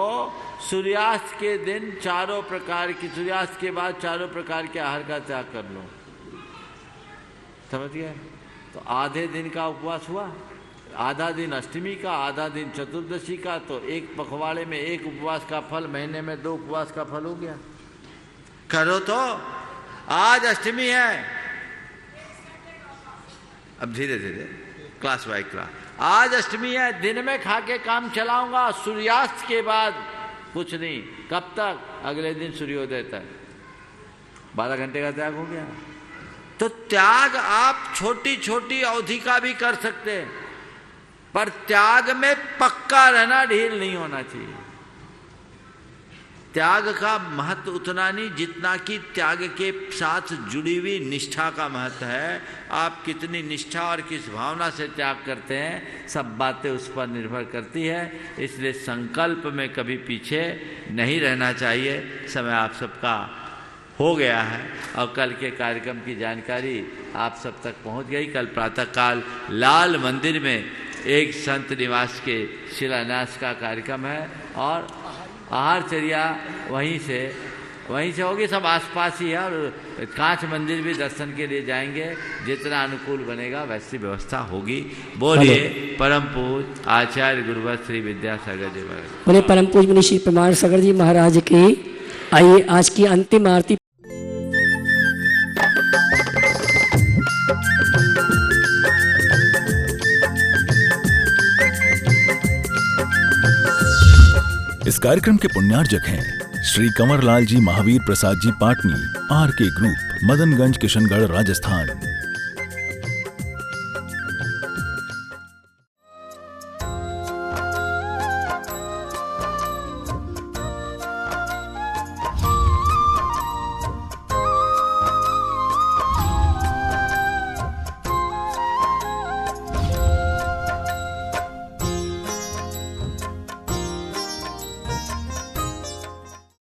सूर्यास्त के दिन चारों प्रकार की, सूर्यास्त के बाद चारों प्रकार के आहार का त्याग कर लो। समझ गए? तो आधे दिन का उपवास हुआ, आधा दिन अष्टमी का, आधा दिन चतुर्दशी का, तो एक पखवाड़े में 1 उपवास का फल, महीने में 2 उपवास का फल हो गया। करो तो। आज अष्टमी है, अब धीरे धीरे क्लास बाय क्लास। आज अष्टमी है, दिन में खा के काम चलाऊंगा, सूर्यास्त के बाद कुछ नहीं। कब तक? अगले दिन सूर्योदय तक। 12 घंटे का त्याग हो गया। तो त्याग आप छोटी छोटी अवधि का भी कर सकते हैं, पर त्याग में पक्का रहना, ढील नहीं होना चाहिए। त्याग का महत्व उतना नहीं जितना कि त्याग के साथ जुड़ी हुई निष्ठा का महत्व है। आप कितनी निष्ठा और किस भावना से त्याग करते हैं, सब बातें उस पर निर्भर करती है। इसलिए संकल्प में कभी पीछे नहीं रहना चाहिए। समय आप सबका हो गया है और कल के कार्यक्रम की जानकारी आप सब तक पहुंच गई। कल प्रातःकाल लाल मंदिर में एक संत निवास के शिलान्यास का कार्यक्रम है और आहारचर्या वहीं से होगी। सब आसपास ही है और कांच मंदिर भी दर्शन के लिए जाएंगे। जितना अनुकूल बनेगा वैसी व्यवस्था होगी। बोलिए परम पूज्य आचार्य गुरुवर श्री विद्यासागर जी महाराज। बोले परम पूज्य मुनि श्री प्रमाण सागर जी महाराज की। आइए आज की अंतिम आरती। इस कार्यक्रम के पुण्यार्जक हैं श्री कंवरलाल जी महावीर प्रसाद जी पाटनी, आर के ग्रुप, मदनगंज, किशनगढ़, राजस्थान।